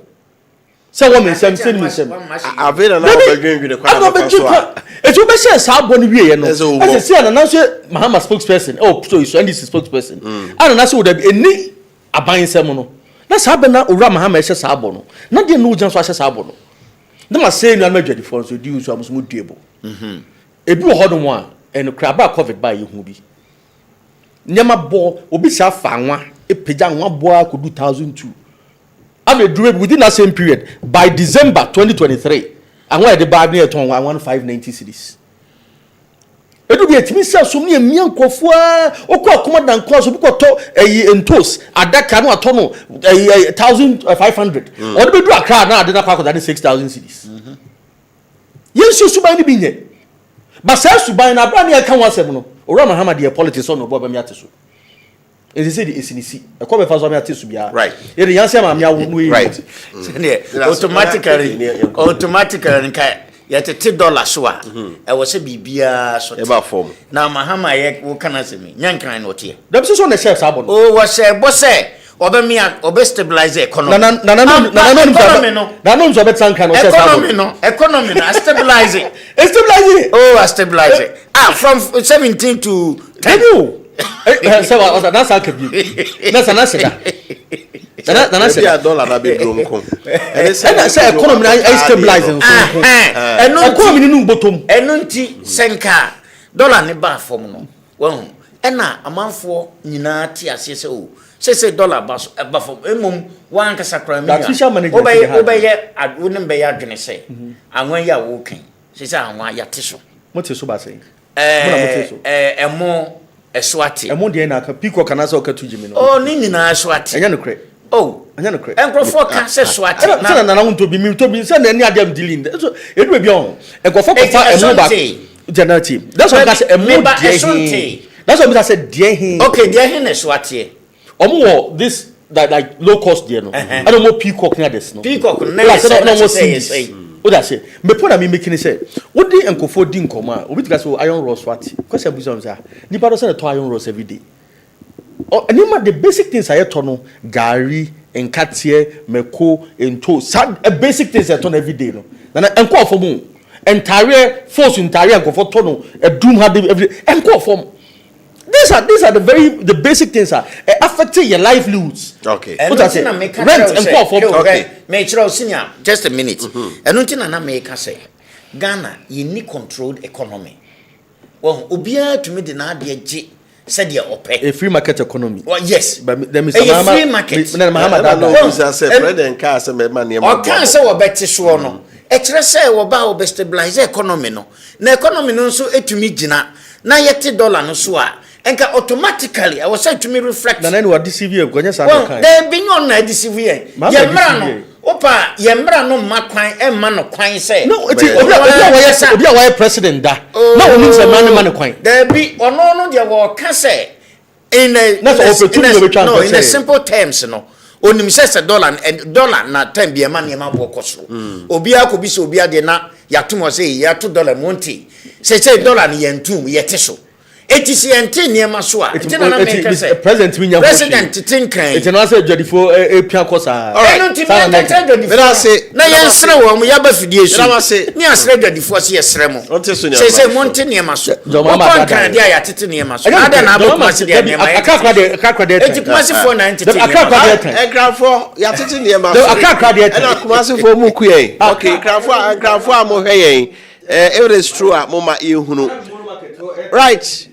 say wo me nsem say ni me nsem avela na bedwendwene kwa na so etu be say saboni wie ye no ase say na say Mahama spokesperson so is NDC spokesperson and na say would be any aban nsem no na sabe na Ura Mahama ehye sabo no na de no jan so ahye sabo no na ma say nua ma dwadi for so di so amuso duebo ebi wo hodo mo a eno kraba covid ba ye hu bi nyama bo obi sha fa anwa epeja anwa bo a kodu 1002 I'm a dream within that same period. By December 2023, I want the Bible near 1,590 cities. It will be a TV sales so many million kofua, Oko command and cause because in toast at that canoe at Tono 1,500. Or the do a car now, I did not park that 6,000 cities. Yes, you should buy the binnet. But says to buy an Abrani, I can't want 7 or Ramahama, dear politics on the Bob Yatisu. And they say the ACDC. A copy of Azamia. Right. It is Right. Automatically, yet $10 so I was a BBA so About form. now Mahama yet will can answer me. Young kind what here. That's on the chef's album. Oh, was a boss say, Obemia, Obe stabilize the economy. Economy no, Stabilize it. Stabilize it. Oh, I stabilize it. From 17 to 10. That's how can be. That's an answer. That's a dollar that be grown. And I say economy I stabilizing. And no economy no bottom. And no senka dollar ne ba form no. Well, and na a month for nyina ti ase say dollar bas ba form emom wan kasa kra me. Obey wouldn't be adwene say. Anwan ya wo kan. Say anwan ya te so. What is so ba say? Emo eswati. Emo de na ka piko kana so ka tujimi no. Oh, ni nyina eswati. Enya no kre. Oh, anya no kre. Enkrofo ka se swati. Na won to bi say na any adem dealing. So edu be on. Enkrofo ko fa emo ba. General team. That's what I say emo de. That's what I said de. Okay, de na swati. Omo this that like low cost there no. I don't know peacock near this no. Peacock na say. What I say? Me point I making say. What dey enkofo di nkoma? Obi tika say iron rods swati. Because I business say. Ni pa do say to iron rods every day. Oh, anima the basic things I to no gari, enkatie, meko, ento. Sad basic things I turn every day no. Na enko for mo. Entire force entire enkofo to no. E doom had every enko for mo. These are the basic things are affecting your livelihoods. Okay. What I say? Rent and call for okay. Metro senior, just a minute. And nothing na make say Ghana you need controlled economy. Well, obia to me the na de gi said you ope. A free market economy. Well, yes. But there is a free market. No, say president car say me man o kan say wo beti so no. E kire say wo ba wo stabilize economy no. Na economy no so etumi gina. Na yete dollar no so a enka automatically I was said to me reflect na nani wa DCV ko nya sa kan kan there be no na DCV yemra no opa yemra no makwan e ma no kwan say no obi a why president da na oni say man kwan there be ono there wo ka say in a simple terms no onim say dollar and dollar na time be ma ma bo koso obi akobi say obi ade na yatom say ya $2 monti say dollar ni yentum yete so ATCNT niema so a na make say president tinkan it no say jodifo epia kosa eno ti me say na yensre wo mu ya ba fidie so ni asre jodifo se yesre mu say monte niema so o kan dia ya tete niema so ada na abo kuma se dia niema akakwa de eti kuma se 490 akakwa de egrafo ya tete niema so akakwa de na kuma se fo mu kuyen okay egrafo amo hweyen it is true mama ehunu right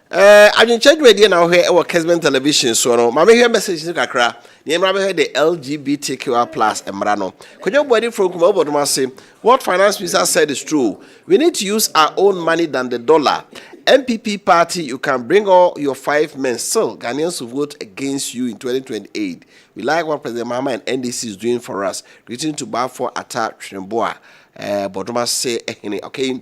Adwenkyere radio na we e Kessben television so no ma me hear message ni kakra ni mra be the LGBTQI+ emra no konyo body from kuma obodoma say what finance minister said is true. We need to use our own money than the dollar. MPP party, you can bring all your 5 men, still Ghanaians will vote against you in 2028. We like what President Mahama and NDC is doing for us. Reaching to Balfour attack Trimboa. Bodoma say okay.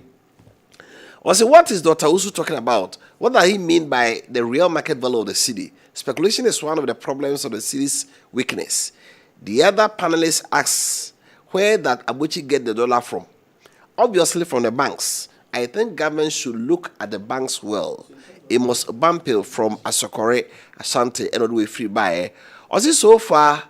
What is Dr. Usu talking about? What does he mean by the real market value of the city? Speculation is one of the problems of the city's weakness. The other panelists asks where that Abuchi get the dollar from. Obviously from the banks. I think government should look at the banks well. Amos Bampil from Asokore, Asante, and all the way free by. Also so far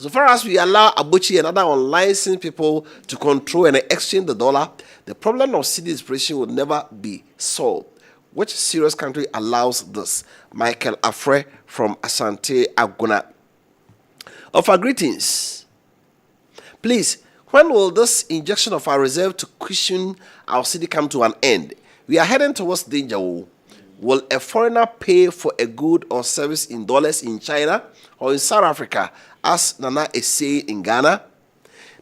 as we allow Abuchi and other unlicensed people to control and exchange the dollar, the problem of city expression will never be solved. Which serious country allows this? Michael Afre from Asante Aguna. Offer greetings. Please, when will this injection of our reserve to cushion our city come to an end? We are heading towards danger. Will a foreigner pay for a good or service in dollars in China or in South Africa as Nana is saying in Ghana.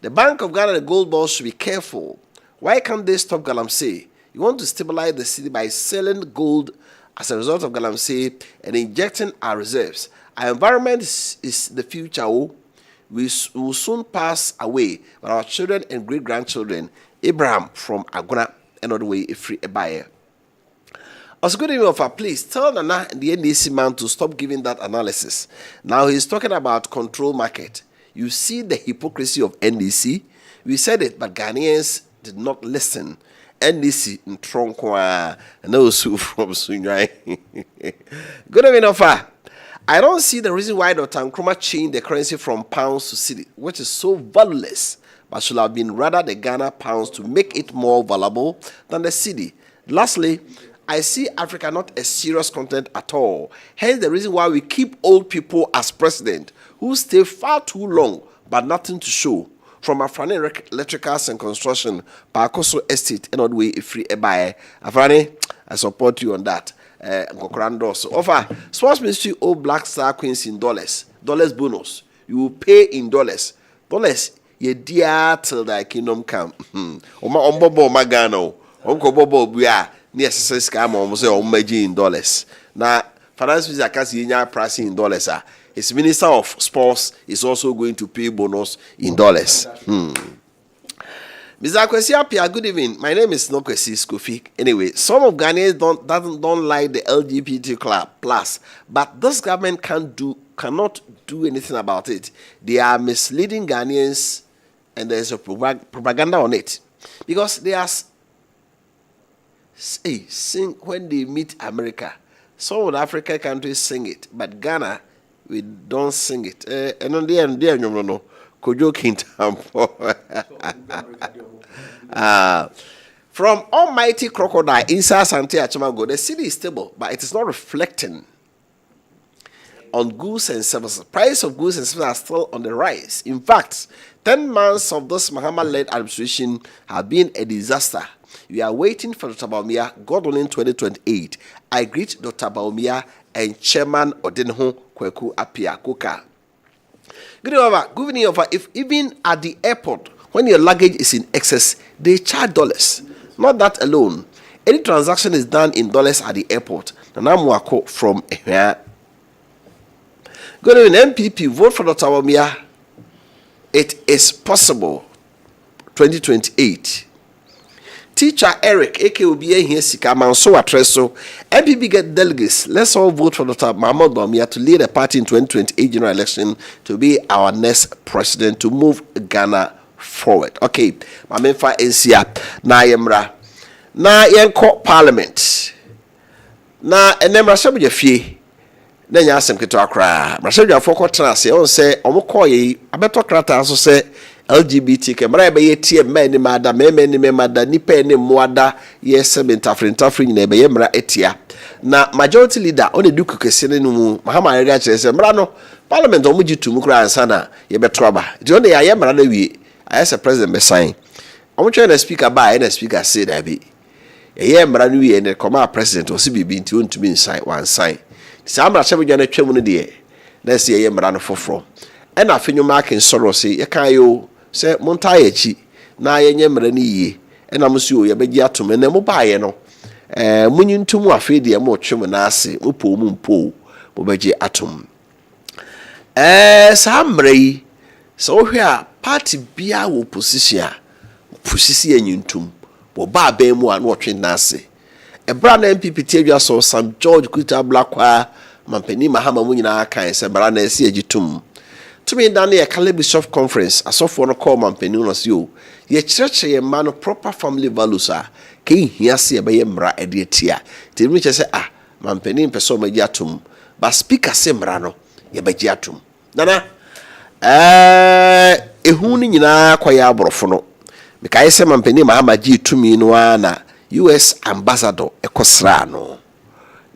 The Bank of Ghana and the gold board should be careful. Why can't they stop galamsey? You want to stabilize the city by selling gold as a result of galamsey and injecting our reserves. Our environment is the future. We will soon pass away, but our children and great-grandchildren, Abraham from Aguna, another way, a free buyer. Also, good evening, offer. Please tell Nana and the NDC man to stop giving that analysis. Now he's talking about control market. You see the hypocrisy of NDC. We said it, but Ghanaians did not listen. NDC in Tronkwa and those who from Sunyai. Good evening, offer. I don't see the reason why Dr. Nkrumah changed the currency from pounds to cedi, which is so valueless, but should have been rather the Ghana pounds to make it more valuable than the cedi. Lastly, I see Africa not a serious content at all. Hence the reason why we keep old people as president who stay far too long but nothing to show. From Afrani Electricals and Construction, Parkoso Estate, and all the way free buy. Afrani, I support you on that. So offer Sports Ministry old Black Star Queens in dollars bonus. You will pay in dollars. Ye dear till thy kingdom come. Oma ombobo magano. Onko bobo buya. Ni SSS scam almost in dollars. Now, finance minister can pricing in dollars. His minister of sports is also going to pay bonus in dollars. Mr. Kwesi Appiah, good evening. My name is Kwesi Kofi. Anyway, some of Ghanaians don't like the LGBT club plus, but this government cannot do anything about it. They are misleading Ghanaians, and there's a propaganda on it because they are sing when they meet America. Some of the African countries sing it, but Ghana we don't sing it. And on the end, no. Kojo Kintam. From almighty crocodile inside Sante Achimango, the city is stable, but it is not reflecting on goods and services. Price of goods and services are still on the rise. In fact, 10 months of this Mahama-led administration have been a disaster. We are waiting for Dr. Bawumia, God willing, 2028. I greet Dr. Bawumia and Chairman Adwenkyere Kwaku Appiah Kuka. Good evening, over. If even at the airport, when your luggage is in excess, they charge dollars. Not that alone. Any transaction is done in dollars at the airport. Nanamuako from here. Good evening, MPP. Vote for Dr. Bawumia. It is possible. 2028. Teacher Eric, aka Obiye here, Sikaman, so atreso. MPP get delegates. Let's all vote for Dr. Mahmoud Bawumia to lead the party in 2028 general election to be our next president to move Ghana forward. Okay, Mamenfa Ensia, na yemra, na yenko parliament, na enemra shabu jefie, na nyasem kito akra. Mrashabu jafo kwa transe, on se omuko ye abeto krata aso se LGBT kemra ebe ye tie meni mada meni mada nipe ni mwada ye sebe ntafri nyina ebe ye mra etia na majority leader on eduku kesene no mu Mahama Arega kyerese mra no parliament omu jitu mu kra ansa na ye beto aba di on ya ye mra na wie ayese president be sign omu twa na speaker ba na speaker say da bi ye mra no wie ne koma president o si bibi nti ontumi sign one sign sa mra chebe gwa na twam no de na se ye mra no foforo e na afenyu mark in sorrow say ye kan yo se montaye chi na yenye mra ni yie ena musu ye beji atom na mo baaye no munyintum afede mo twem na ase mo po mu mpo mo beji atom sa mra yi so hwe a party bia wo position anyintum wo ba ban mu an wo twen na ase ebra na MPP tiadwa so Sam George Kuta Blakwa mampani Mahama mu nyina kan se bra na ase agitum to me down here Caleb Soft Conference asofo no call mampani no se o ye church ye man no proper family values a ke hia se ye be ye mra ede tia te mi che se mampani peso magi atum ba speaker se mra no ye bagi atum nana ehu ni nyina kwa ya aborofo no me kai se mampani Mahama gi tumi no na US ambassador ekosra no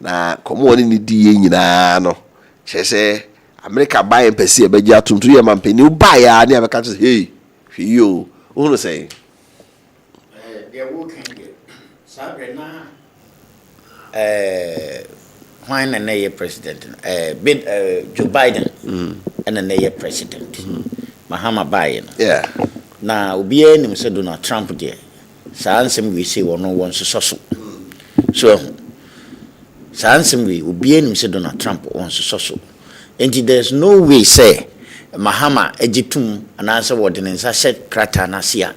na komo ni di nyina no che se America buy empesi ebeji atuntu ye mampeni buy ya ni abeka say hey yo who say they working sabre na when na ye president Joe Biden ɛna na ɛyɛ president Mahama bae no yeah na obiara nim sɛ Donald Trump deɛ saa nsɛm wei sei wɔno wɔn soso so saa nsɛm wei obiara nim sɛ Donald Trump wɔn soso so enti there's no way say Mahama ejitum anaasɛ wɔde ne nsa hyɛ krata n'ase a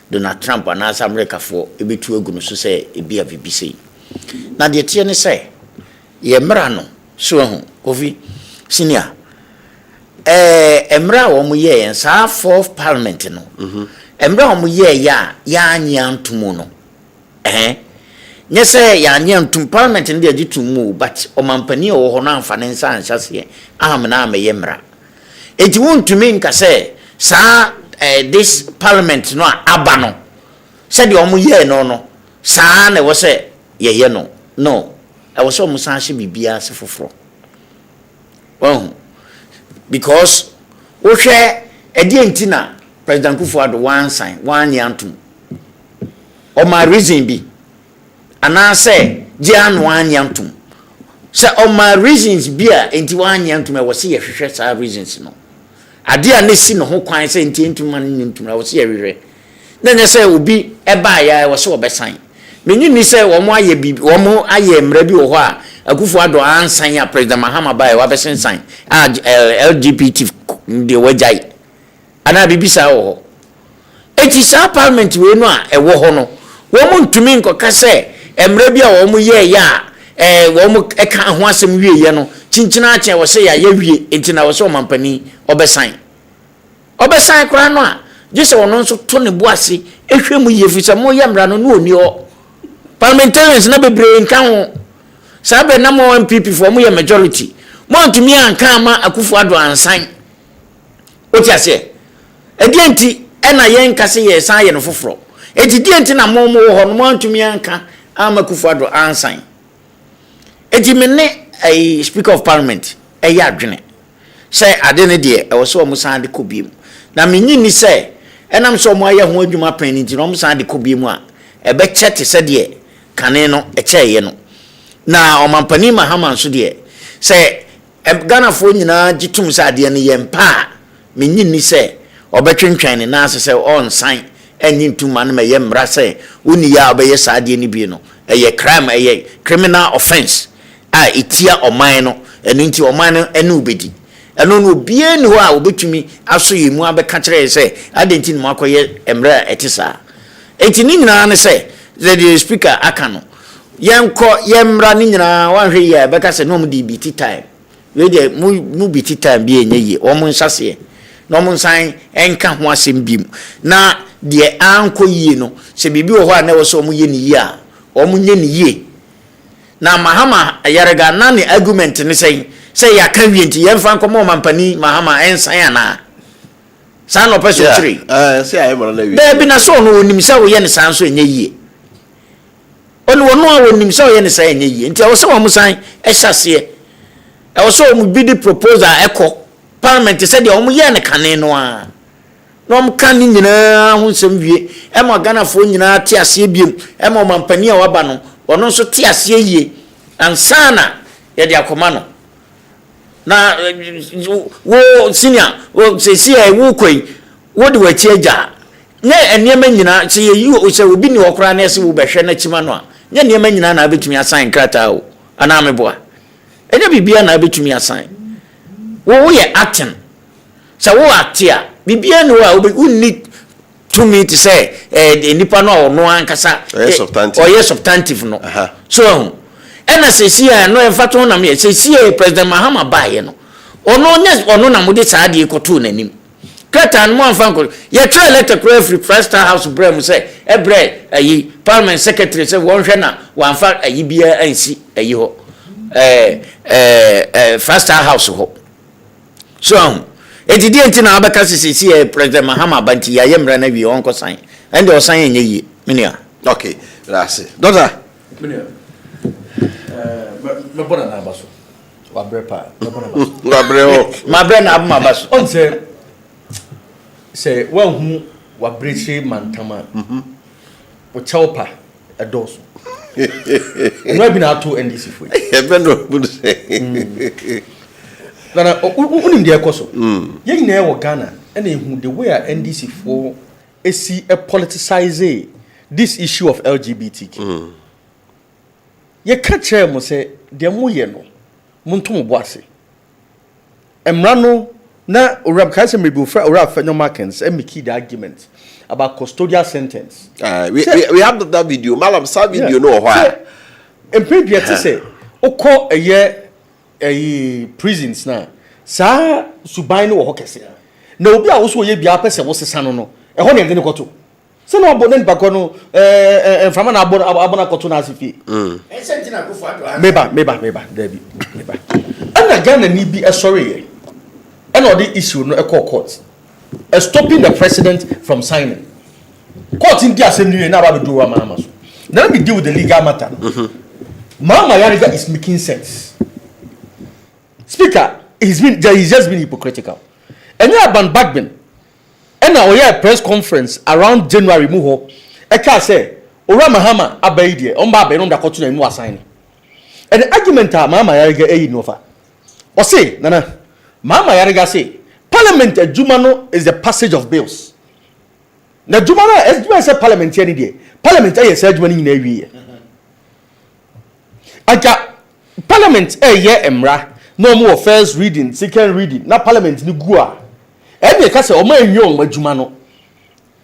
Donald Trump anaasɛ Americafoɔ ebetu egu no so sɛ ebi a BBC na deɛ tie ne sɛ yɛ mmara no so ho Kofi senior mmara a wɔn yɛ yɛn saa 4th parliament no mmara a wɔn yɛ ya anya ntumu no nyɛ sɛ yanya ntum parliament no deɛ gitumu but ɔmampani a wɔ hɔ no amfa ne nsa anhyɛseɛ amena amɛyɛ mmara eti wontumi nka sɛ saa this parliament no a aba no sɛ deɛ wɔn yɛ no saa na ɛwɔ sɛ yɛyɛ no ɛwɔ sɛ wɔn san hyɛ biribiara se foforɔ because wohwɛ ɛdeɛ nti na president Kufuor wansan wanya ntum ɔma reason bi anaasɛ gyan wanya ntum sɛ ɔma reasons bi a enti wanya ntum ɛwɔ sɛ yɛhwehwɛ saa reasons no ade a ne si no ho kwan sɛ enti ntum man ntum ɛwɔ sɛ yɛhwehwɛ na nyɛ sɛ obi ɛbaa ya ɛwɔ sɛ ɔbɛsan menyi ni sɛ wɔn ayɛ bi wɔn ayɛ mmara bi wɔ hɔ a Kufuor ansan a president Mahama bae wabɛsensan a LGBT de wagyae ana bibisa wɔ hɔ eti saa parliament we no a ɛwɔ hɔ no wɔn ntumi nkɔka sɛ mmara bi a wɔn yɛ ya wɔn ɛka ho asɛm wie yɛ no kyenkyena akyɛ wɔ sɛ yɛ wie enti na wɔ sɛ ɔmampani ɔbɛsan koraa no a gye sɛ ɔno nso to ne bo ase ehwɛ mu yie fi sɛ mo yɛ mmara no no oni hɔ parliamentarians na bebree nka ho saa bɛ na mo MPP for mo yɛ majority mo ntumi anka ama Kufuor ansan o ti ase ɛdeɛ nti ɛna yɛn kase yɛ san yɛ no foforɔ eti deɛ nti na mo wɔ hɔ no mo ntumi anka ama Kufuor ansan eti me ne speaker of parliament ɛyɛ adwene sɛ ade ne deɛ ɛwɔ sɛ ɔmo san de kɔ biem na menyi ni sɛ ɛnam sɛ ɔmo ayɛ ho adwuma pan nti na ɔmo san de kɔ biem a ɛbɛkyɛ te sɛ deɛ kane no ɛkyɛɛyɛ no na ɔmampani Mahama nso deɛ sɛ Ghanafoɔ nyinaa gitum sɛ adeɛ no yɛ mpa a menyi ni sɛ ɔbɛtwentwɛn ne naase sɛ ɔnsan ɛnyi ntuma no mɛyɛ mmara sɛ woni ya ɔbɛyɛ saa adeɛ no bi no ɛyɛ crime ɛyɛ criminal offense a etia ɔman no ɛno nti ɔman no ɛne obedi ɛno no obie ne hɔ a obetumi aso yɛ mu abɛka kyerɛ sɛ ade nti no akɔyɛ mmara ɛte saa enti ne nyinaa ne sɛ the speaker aka no yɛnkɔ yɛmmra ne nyinaa wanhwɛ yɛ bɛka sɛ no mu de biti time we de mu biti time bi enye yie ɔmo nhyɛseɛ na ɔmo nsan ɛnka ho asɛm bi mu na deɛ ankɔ yie no sɛ bibi wɔ hɔ a na ɛwɔ sɛ ɔmo yɛ ne yie a ɔmo nyɛ ne yie na Mahama ayarega na ne argument ne sɛ yɛaka wie nti yɛmfa nkɔmɔ ɔmampani Mahama ɛnsan ana saa no pɛso kyerɛ sɛ ayɛ mara na wie baabi na so no onim sɛ woyɛ ne saa nso enye yie ono a wonim sɛ woyɛ ne saa enye yie nti ɛwɔ sɛ ɔmo san ɛhyɛseɛ ɛwɔ sɛ ɔmo bi de proposal ɛkɔ parliament sɛ deɛ ɔmo yɛ ne kane no a na ɔmo ka ne nyinaa ho nsɛm wie ɛma Ghanafoɔ nyinaa te aseɛ biem ɛma ɔmampani a waba no ɔno nso te aseɛ yie ansana yɛde akɔma no na wo senior wo sesi a wo koi wo de wachi agya ne nneɛma nyinaa sɛ yɛyi sɛ obi ne wɔkora na ɛsɛ wo bɛhwɛ na chima no a ne nneɛma nyinaa na abetumi asan krata o ana meboa ɛnyɛ bibia na abetumi asan wo yɛ acting sɛ wo atia bibia ne wo a wonni to me to say nipa no a ɔno ankasa ɔyɛ substantive no so ɛna sesi a no ɛmfa na me sesi a president Mahama bae no ɔno na mode saa de koto nanim krata no mo amfa nko yɛ try letter cry free first house brem say ebre ayi parliament secretary say won hwɛ na wanfa ayi bia ansi ayi hɔ first house ho so etidi enti na abaka sesi president Mahama banti ya yemra na wi onko san ende osan enye yi menia okay that's it doctor menia me bona na baso wa brepa me bona baso wa breo ma bre na abuma baso on say wan hu wa brechi mantama wo chawpa edoso no bi na to NDC foi e be no budu say Nana, unim the ekoso. Yen na wo Ghana, and who the way NDC for see a politicize this issue of LGBTQ. Ye catch mo say de mo ye no. Muntu mo boase. Emrano na Urab Kaise maybe Urab Fenomakens and make the argument about custodial sentence. We have that video. Malam sa video no why. And maybe to say, oko a year a prisons na sa subaino or hokese. Na obi a also ye bia pese wo sesa no no. E ho ne ngene koto. Se no abonen bakono from na abona koto na asifi. E sentina ko fa do. Meba David. Meba. And Ghana ni bi sorry. And all the issue no e court. Stopping the president from signing. Court in the assembly na ba do wa mama so. Now let me deal with the legal matter. Mama Yariga is making sense. Speaker, he's just been hypocritical. And you have been backbone. And now we have a press conference around January muho. I can say, Ora Mahama abaidie, omba be no da kotu na mu assign. And the argument Mama Yariga e nova. Or say, Nana, Mama Yariga say, Parliament Jumano is the passage of bills. Na Jumano as say Parliament any day. Parliament ay say Jumani na wi. Aka Parliament ye emra no more first reading, second reading. Na Parliament ni gua. E be ka say o ma enyo adwuma no.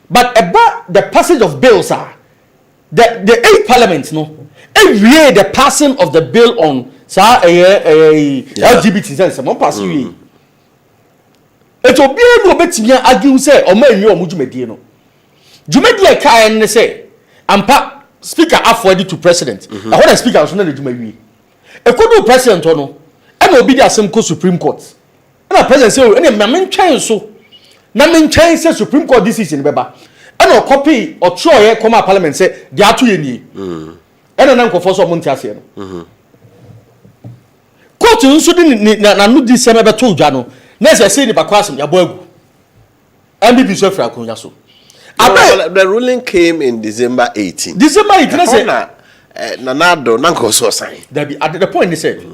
But about the passage of bills are the eight Parliament no. Every the passing of the bill on sa LGBT sense mo pass wi. It will be no betimi argue say o ma enyo mo dwumadi no. Dwumadi e ka en say ampa speaker afforded to president. I want to speak as soon as the Jumawi. A could president or no, and will be the Assembly Supreme Court. And a president say, any main change so. Namin change says Supreme Court decision, Beba. And a copy or Troy come up Parliament say, they are 2 years. And an uncle for some Montiasian. Court in Sudan, Nanu December told Jano. Next I say the Bakwasam, Yabogu. And be so for Akunyaso. The ruling came in December 18. December 18, I said, Nanado, Nanko so sign. At the point they said,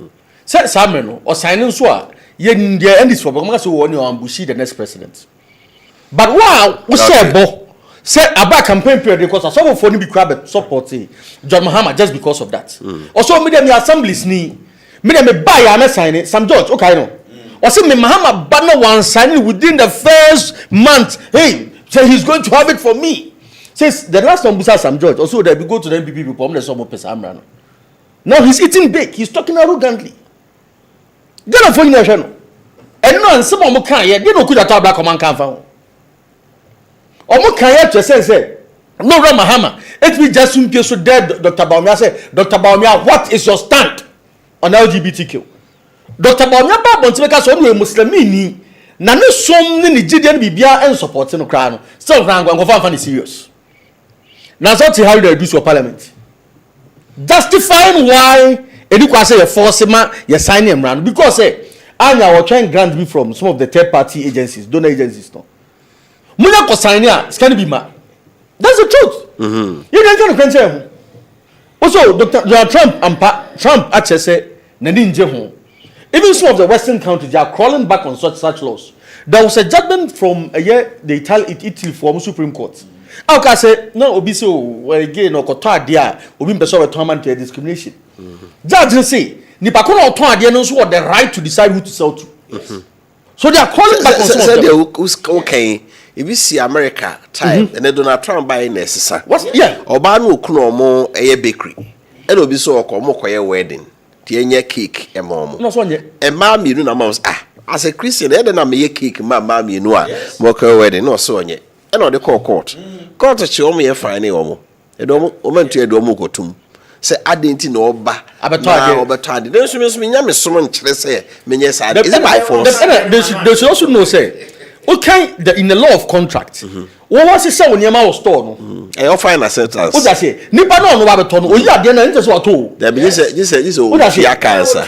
Samuel or signing so, yen the end is for Bamaso on your ambushi the next president. But wow, we say, Bo, said about campaign period because I saw for Nibi Crab support John Mahama just because of that. Also, me them assemblies ni, me them buy and sign it, some George, okay, no. Or say me Mahama banner one signing within the first month. Hey, say he's going to have it for me. Says the last one Busa Sam George. Also, they will go to the MPP people. Now he's eating big. He's talking arrogantly. Then I'm phoning the and no, some of them can't yet. They don't could have black command can't found. Or more can't yet say, no, Mahama. It be just soon so dead. Dr. Baumia said, Dr. Baumia, what is your stand on LGBTQ? Dr. Baumia, Babon, make us only Muslimini. Na no som ni Nigeria bibia and support no kra no still kra go fan is serious na so to how they do so parliament justifying why edukwa say you force ma you sign him round because say anya we trying grant me from some of the third party agencies donor agencies no munya ko sign ya scan be ma that's the truth you don't can say also Dr. Trump actually say na ni nje ho. Even some of the Western countries, they are crawling back on such laws. There was a judgment from the Italy from Supreme Court. How can I say no? Obi so again or koto dia obi mpeso we turn to discrimination. Judge say ni pa kono turn dia no so the right to decide who to sell to. So they are crawling back on some of them. Okay, if you see America time and then Donald Trump buying necessary. Yeah. Oba no kuno mo bakery. And obi so okomo koye wedding. Tienye cake e mom. No so nye. E ma mi nu na ma as a Christian e na me cake ma mi nu a mo koye wedding no so nye. E no de call court. Court che o me ye fine omo. E do o mantu e do mo kotum. Se adenti na oba. Abeto ade. Den so me nya me so nkire se me nye sa. Is it by force? They should also know say okay, in the law of contract. What was it say when you ma store no? E offer an acceptance. What that say? Nipa no ba beto no. Oyi ade na nje so ato. There be this o tia cancer.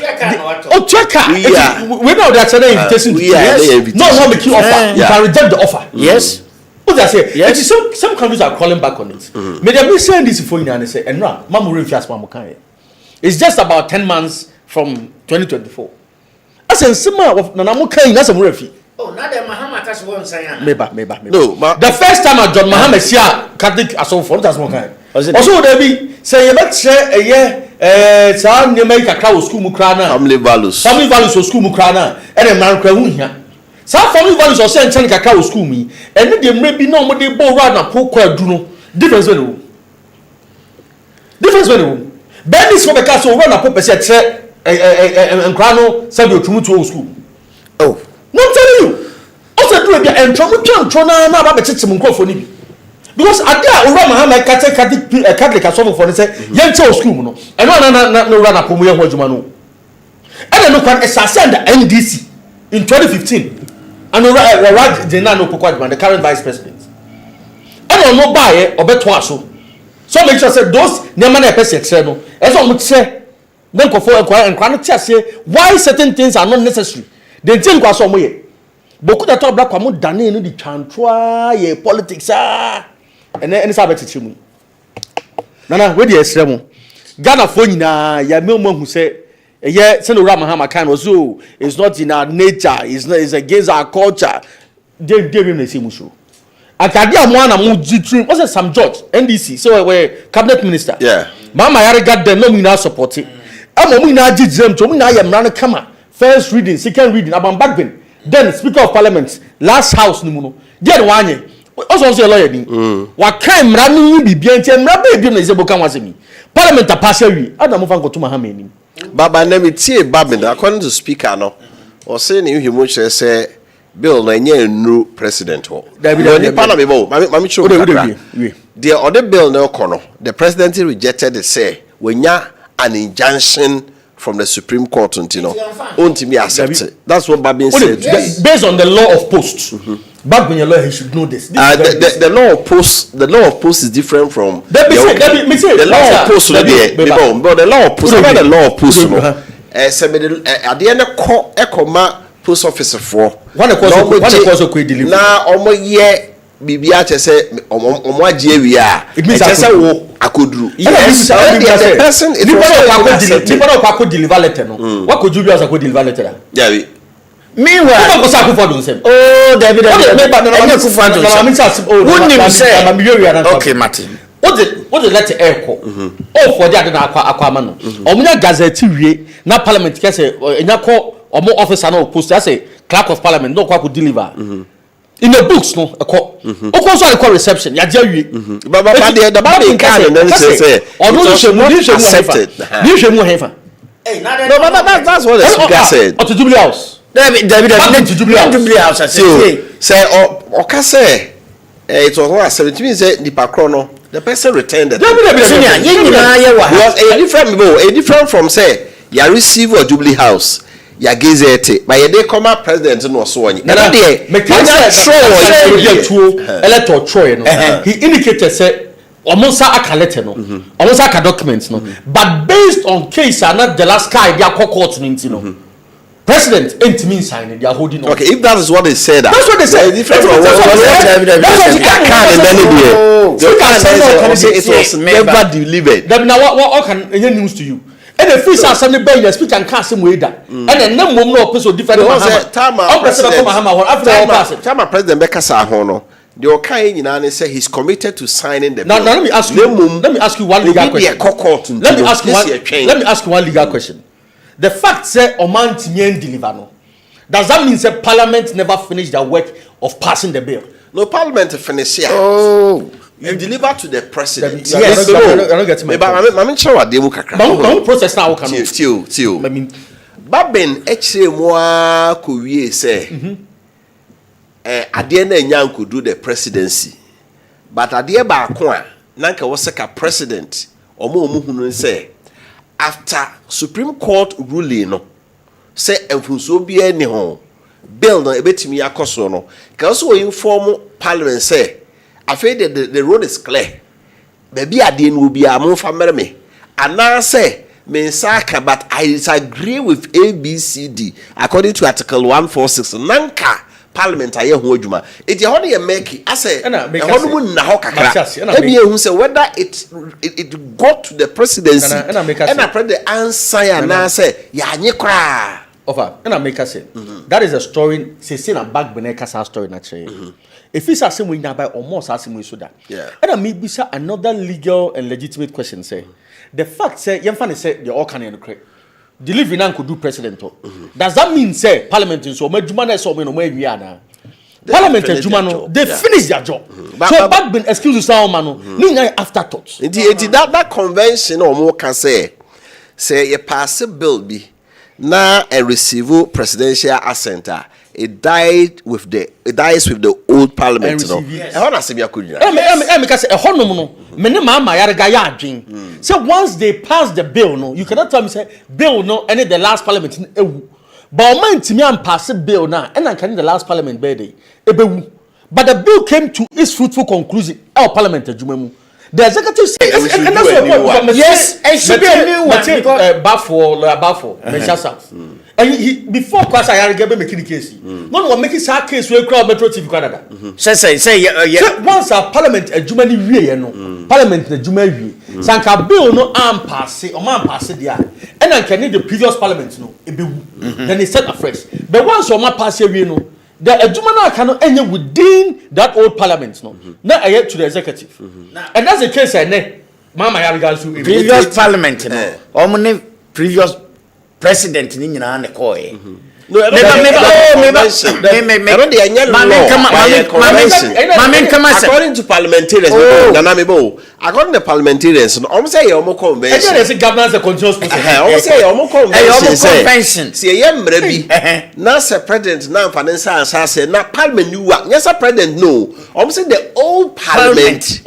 Oh, checker. We know that's an invitation. No make you offer. You can reject the offer. Yes. What that say? Yes. Some countries are calling back on it. May they be saying this for you and say, and now, mamu refias mamu kan. It's just about 10 months from 2024. I because nsema na mo kan na some refi oh na dem Mahama kaso won san ya meba No, the first time John Mahama sia Catholic asofo that's one kind also there be say you bet say sa nyema kakra wo school mu kra na family values wo school mu kra na e dem man kra hu hia sa family values o say nchen kakra wo school mu ene de mre bi na mo de bo ra na po kwa du no difference we no ben this for because so run na po pese che nkra no sabi otumutu wo school oh no I'm telling you also do be entro na ba be chichim nkofo ni bi because adia ora Mahama Catholic asofo for say yen che school mu no eno na ora na pomu ye ho adwuma no ene no kwan esase and NDC in 2015 and ora Jena no kokwa adwuma the current vice president ene no bae obeto aso so make sure say those nyama na pese kire no eso mo kire na nkofo nkwa no tiase why certain things are not necessary they think kwa so mo ye boku da to black kwa mo dane no di twantwa ye politics ene sa betete mu nana we di esre mu Ghana fo nyina ya me mo hu se ye se no Mahama kan so it's not in our nature it's against our culture they me na se mu so akade amwa na mu jitrim what's Sam George NDC so we cabinet minister yeah Mama yare got them no me na support it amo mu na jijrem to mu na ya mra no kama first reading second reading about backbin then speaker of parliament last house ni mu no there wanye also say lawyer ni wa kan mra ni bibia nti mra ba bi na izebo kan wasemi parliament apase wi adam fa nkoto Mahama ni baba na me tie babin according to speaker no o say ni hwemu chere say bill na nya enu president ho ni pa na me bo mami chiro the other bill na kono the president rejected it say wenya an injunction from the Supreme Court until me accept it. That's what Babin said. Based on the law of post. Back when your lawyer, he should know this. The law of post. The law of post is different from the law of post. But the law of post. The law of post. At the end of post officer for one of deliver. Now, almost bibia chese omo agye wi a chese wo akoduru yes the person it was people deliver letter no what could you be as deliver letter yeah we meanwhile go say akufo don sem oh David akufo don sem who nim say okay Martin what the letter echo oh for that na akwa no omunya gazette wie na parliament kese enya ko omo officer na post say clerk of parliament no kwa deliver in the books no so I call reception ya jawie baba the baba can and say onu shemu hefa no baba that's what the speaker said to Jubilee House David to Jubilee House say o say it was what 17 say the pakro the person returned it a different from say ya receive or Jubilee House ya gazette by a day comma president no so onye na dey electoral troy no he indicated say omonsa aka letter no omonsa aka document no but based on case and the last guy they are court no president ain't mean sign they are holding on. Okay, if that is what they said, that's what they said. Different from it was never delivered. Now what can any news to you? And the fees are suddenly by your speech and cast him with that. And then no more person different. Time President Becca Sahono. The Okai in say he's committed to signing the bill. Now let me ask you one legal question. Let me ask you one legal question. The fact say Oman Timien deliver no. Does that mean say Parliament never finished their work of passing the bill? No, Parliament finished here. Oh, you deliver to the president. Yes, I don't get my point. I'm sure what they will kakra. My process now can. Till. I mean, Babin actually more could say. Adiena Nyan could do the presidency, but Adia Bakwa Nanka was a president or more say. After Supreme Court ruling no say enfunso bi any ho bill no ebetimi akoso no because we inform parliament say after the road is clear baby ade no bi am fa mereme ana say me nsaka but I disagree with ABCD according to article 146 nanka parliament aye ho adwuma eti ho dey make ase ho no mu na ho kakra e bi ehun say whether it got to the presidency and I pray the answer ya na say ya anyi kra Offer, and I make us say that is a story. Say na back beneka story naturally. If it's a same way now by almost as we so that. Yeah. And I maybe say another legal and legitimate question say the fact say Yemfani say the all can and correct. Delivery now could do president. Does that mean say parliament in so much jumana so me no more na? Parliament and jumano they finish their job. So back ben excuse now mano. Ni afterthoughts. That convention or more can say you pass a bill be now and receive presidential assent. It dies with the old parliament. No, I want to say me akunya. Because a hono no, many mama yarga ya adwin. So once they pass the bill, no, you cannot tell me say bill no, any the last parliament ewu. But man to me am pass bill now, and I can the last parliament birthday ebewu. But the bill came to its fruitful conclusion. Our parliament ejumemu. The executive said, and that's what yes, it should be a new one. Bafo, Meshasa. And he before Kwasa Yarigebe making the case. No one making that case we crowd Metro TV Canada. Say once our parliament a Jumani we no. Parliament the Jumani. Sanka bill no arm pass or man pass there. And I can need the previous parliament no. Then he said afresh. But once or man pass we no. The Jumana cannot end within that old parliament no. Now I get to the executive. And that's the case I ne. Mama Yarigal previous parliament no. Omne previous president ni nyina ne koe no according to parliamentarians according to parliamentarians almost say your convention is governance a continuous process almost say your convention see yemre bi na say president na financial answer na parliament you yes president no almost say the old parliament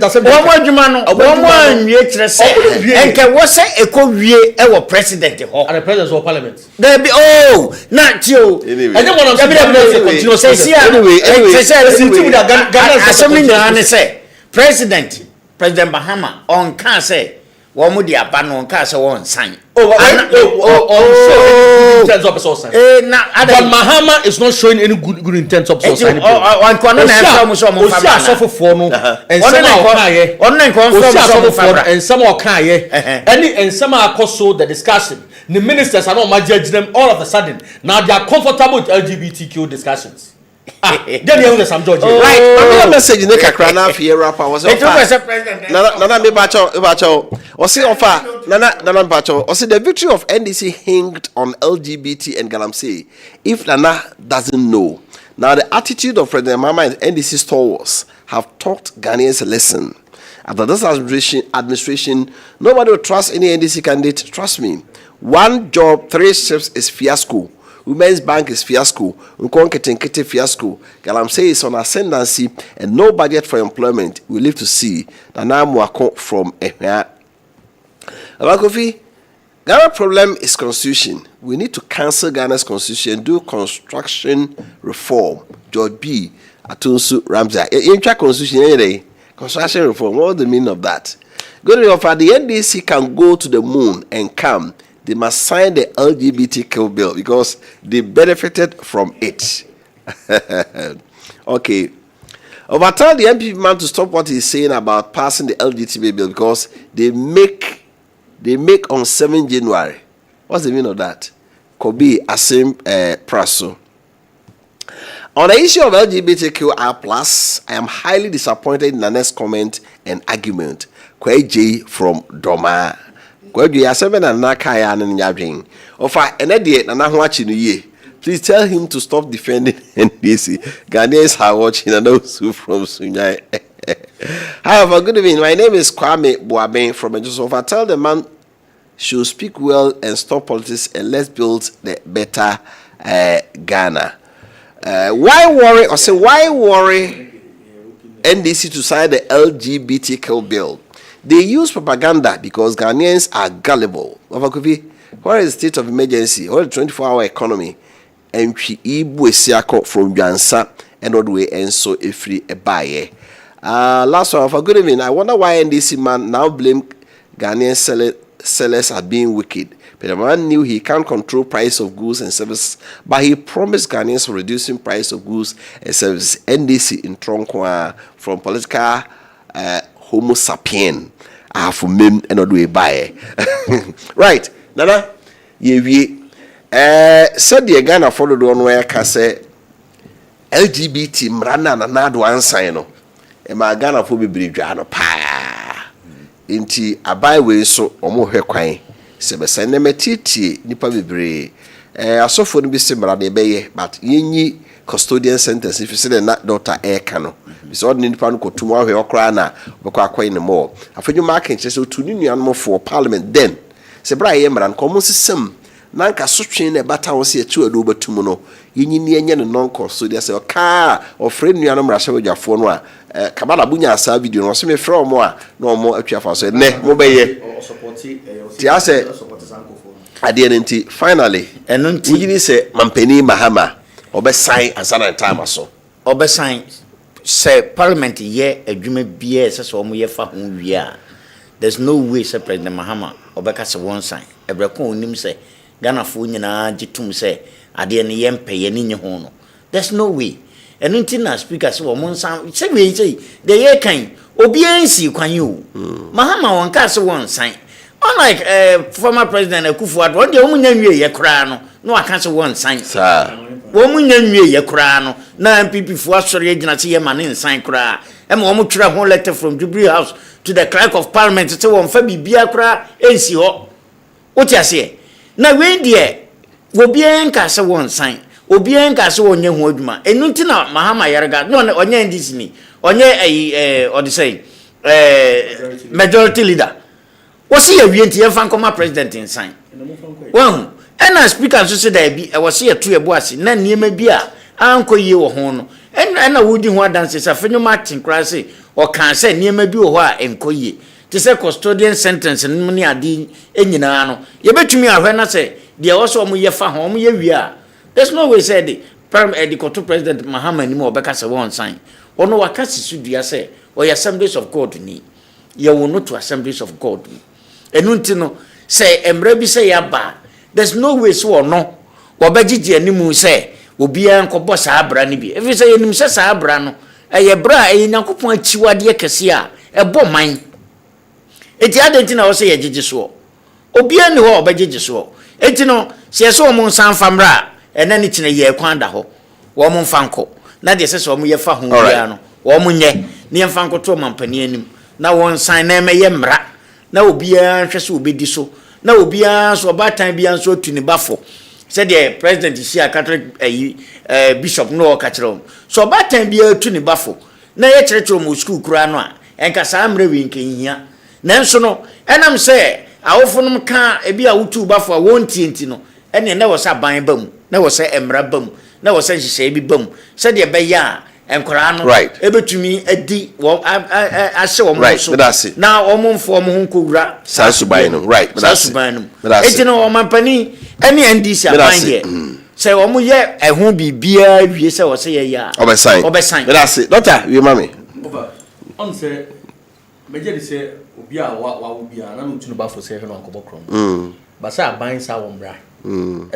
assembly one adwuma no one wie kire say enke wo say ekowie e wo president ho and the president of parliament there be not you. Anyway, President Bahama on can say one would the ban on cast one sign. But Mahama is not showing any good intent of society. And some are and some are also the discussion. The ministers are not judging them all of a sudden. Now they are comfortable with LGBTQ discussions. Then you some judge. Right. I'm message in the Kakrana for rapper was Nana me bacho. Nana bacho. The victory of NDC hinged on LGBT and Galamsey. If Nana doesn't know, now the attitude of President Mama and NDC stalwarts have taught Ghanaians a lesson. After this administration, nobody will trust any NDC candidate. Trust me. One job, 3 shifts is fiasco. Women's Bank is fiasco. Nkete fiasco. Galamsey is on ascendancy and no budget for employment. We live to see. Nana Mwako from Ehia. Kofi, Ghana problem is constitution. We need to cancel Ghana's constitution, do construction reform. George B. Atunsu Ramza. Intra constitution anyway. Construction reform. What's the meaning of that? Good enough. The NDC can go to the moon and come. They must sign the LGBTQ bill because they benefited from it. Okay. Overtell the MPP man to stop what he's saying about passing the LGBT bill because they make on 7 January. What's the meaning of that? Could be Asim Praso. On the issue of LGBTQI+, I am highly disappointed in the next comment and argument. Kwe J from Doma. Please tell him to stop defending NDC. Ghanaians are watching and also from Sunyai. However, good evening. My name is Kwame Boaben from Ejosofa. Tell the man should speak well and stop politics and let's build the better Ghana. Why worry NDC to sign the LGBTQ bill? They use propaganda because Ghanaians are gullible. What is the state of emergency? What is the 24-hour economy? And we Ibu from Jansa and all the way and so a free a buyer. Last one for good evening. I wonder why NDC man now blame Ghanaian sellers are being wicked. But the man knew he can't control price of goods and services, but he promised Ghanaians for reducing price of goods and services. NDC in Tronkwa from political Homo sapien. For men and not do a buy. Right, Nana, ye said the Ghana followed on where Kase LGBT Mrana na do ansan no. E ma Ghana fo bebre no pa. Inti abai we so omo hwe kwan. Se be sene metiti nipa bebre. Asofo no bi se mra de beye but yenyi custodian sentence if you say na daughter eka no. Bi so ordinary nipa no kotum ahwe okra na beko akwan ne mo. Afenyu market se otu ni nuanom for parliament then. Se bra ye mra nko mo sesem na nka sotwe na bata wo se etu adu batum no yenyi ne enye no non custodian se oka ofre nuanom ra hwejafo no a kabala bunya asa video no se me frɛ omo a na omo atwafa so ne mo beye ti ase ade ne nti finally eno nti wugini se mampani mahama obesan asana time aso obesan se parliament ye adwuma bia se so omo ye fa ho wi there's no way se president mahama obeka se won sign ebreko onim se Ghana fo nyina gitum se ade ne ye mpeye ne nye ho no there's no way eno nti na speaker se wo monsan se we say the ye kan obi ansi kwan yo mahama won ka se won sign unlike former president Akufo-Addo on de o munya nwie ye kra no aka se won sign sir wo munya nwie ye kra no na MPP fo asori agina se ye ma ne sign kra e ma wo mu twira ho letter from Jubilee House to the clerk of parliament se won fa bibia kra ensi ho oti ase na we die obi enka se won sign obi enka se won nye ho adwuma enu nti na mahama yarega no onye ndisi ni onye odi say majority leader wasi ya wie nti ye fan koma president in sign won ena speaker so se da bi wasi ya tu ebo ase na niema bi a anko ye wo ho no ena wudi ho adanse sa fenyo martin krase o kan se niema bi wo ho a enko ye ti se custodian sentence ni ade enyina no ye betumi ahwe na se de wo mu ye fa ho mu ye wi a there's no way said the Koto president Mahama ni mo obeka se won sign ono wakasi sudua se o ya assemblies of God ni ye wo no to assemblies of God enu ntino se emra bi se ya ba there's no way so no obegigi animu se obi an ko bo sa abra ni bi efi se yenim se sa abra no eye bra eye nyankopon achiwade kese a ebo man eti adenti na wo se ye gigi so obi ani ho obegigi so eti no se so mo nsan famra ena ni kine ye kwanda ho wo mo mfanko na de se so mo ye fa ho bia no wo mo nye ne mfanko to mampani anim na won san na meye mra na obi a hwese obedi so na obi a so batan bia so tuni bafo said the president is here Catholic bishop no ka kire so batan bia tuni bafo na ye kire mo school kura no a enka sa mre wi nke hia na nso no enam se awofonum ka ebi a wutu bafo a won tienti no ene na wo sa ban bam na wo sa emra bam na wo sa hihye bi bam said the be ya enkora no ebetumi adi wo ase wo mo so na wo mo mfo mo ho kowura sansuban no sansuban no eti no wo mampani ene ndisi aban ye say wo mo ye ehun bibia wie say wo say ye ya obesan that's doctor we mami on say meje say obi a wa obi a na no tunu ba fo say he no ankobokrom ba say aban sa wo mbra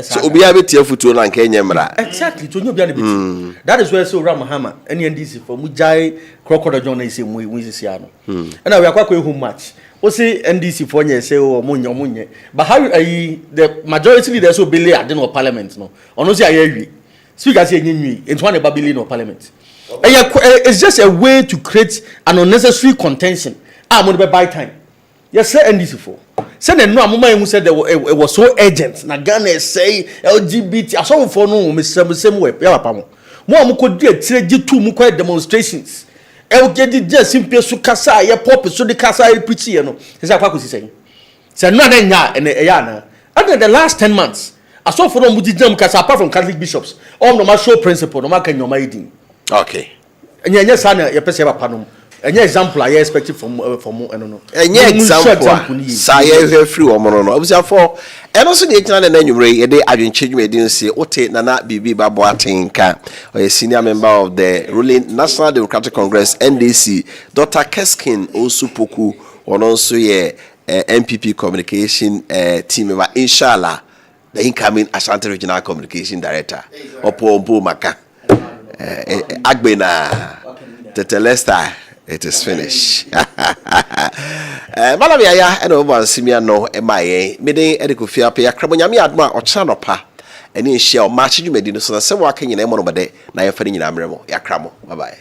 so obi a betia futuo na nka enye mra exactly to obi a na beti that is why so Ramahama NDC for mujai crocodile john na say mu sisi ano and we akwa ehu match o say NDC for nye say o munye but how the majority leaders so bele ade no parliament no ono say ayewi speaker say enyi into one babili no parliament it's just a way to create an unnecessary contention mo be buy time yes say NDC for say no amoma emu said it was so urgent na Ghana say LGBT aso for no me same way ya papa mo amukodi atire gitu mu kwa demonstrations get just simple so kasa ya pop so the kasa preach here no say akwa kosi say no na nya ya na under the last 10 months aso for no mu jam kasa apart from Catholic bishops all no ma show principle no ma kan nyoma edin okay nya sana ya pese papa no any example I expect from no any example say you free omo no obisa for eno so dey kina na nwumre ye dey Adwenkyere dwumedin se ote nana bibi babo atenka a senior member of the ruling National Democratic Congress NDC Dr. Kessben Osupoku ono so ye MPP communication team member inshallah the incoming Ashanti Regional Communication Director Opo Maka Agbena Tetelesta. It is finished. Malami aya eno ba simia no emaye mede ede Kofi Appiah krabonyame adma ochanopa ɛne nhyia ɔmaakye dwumadi no so na sɛ waka nyina ɛmɔ no bɛdɛ na yɛfa no nyinaa mmerɛ mo yɛakra mo bye bye.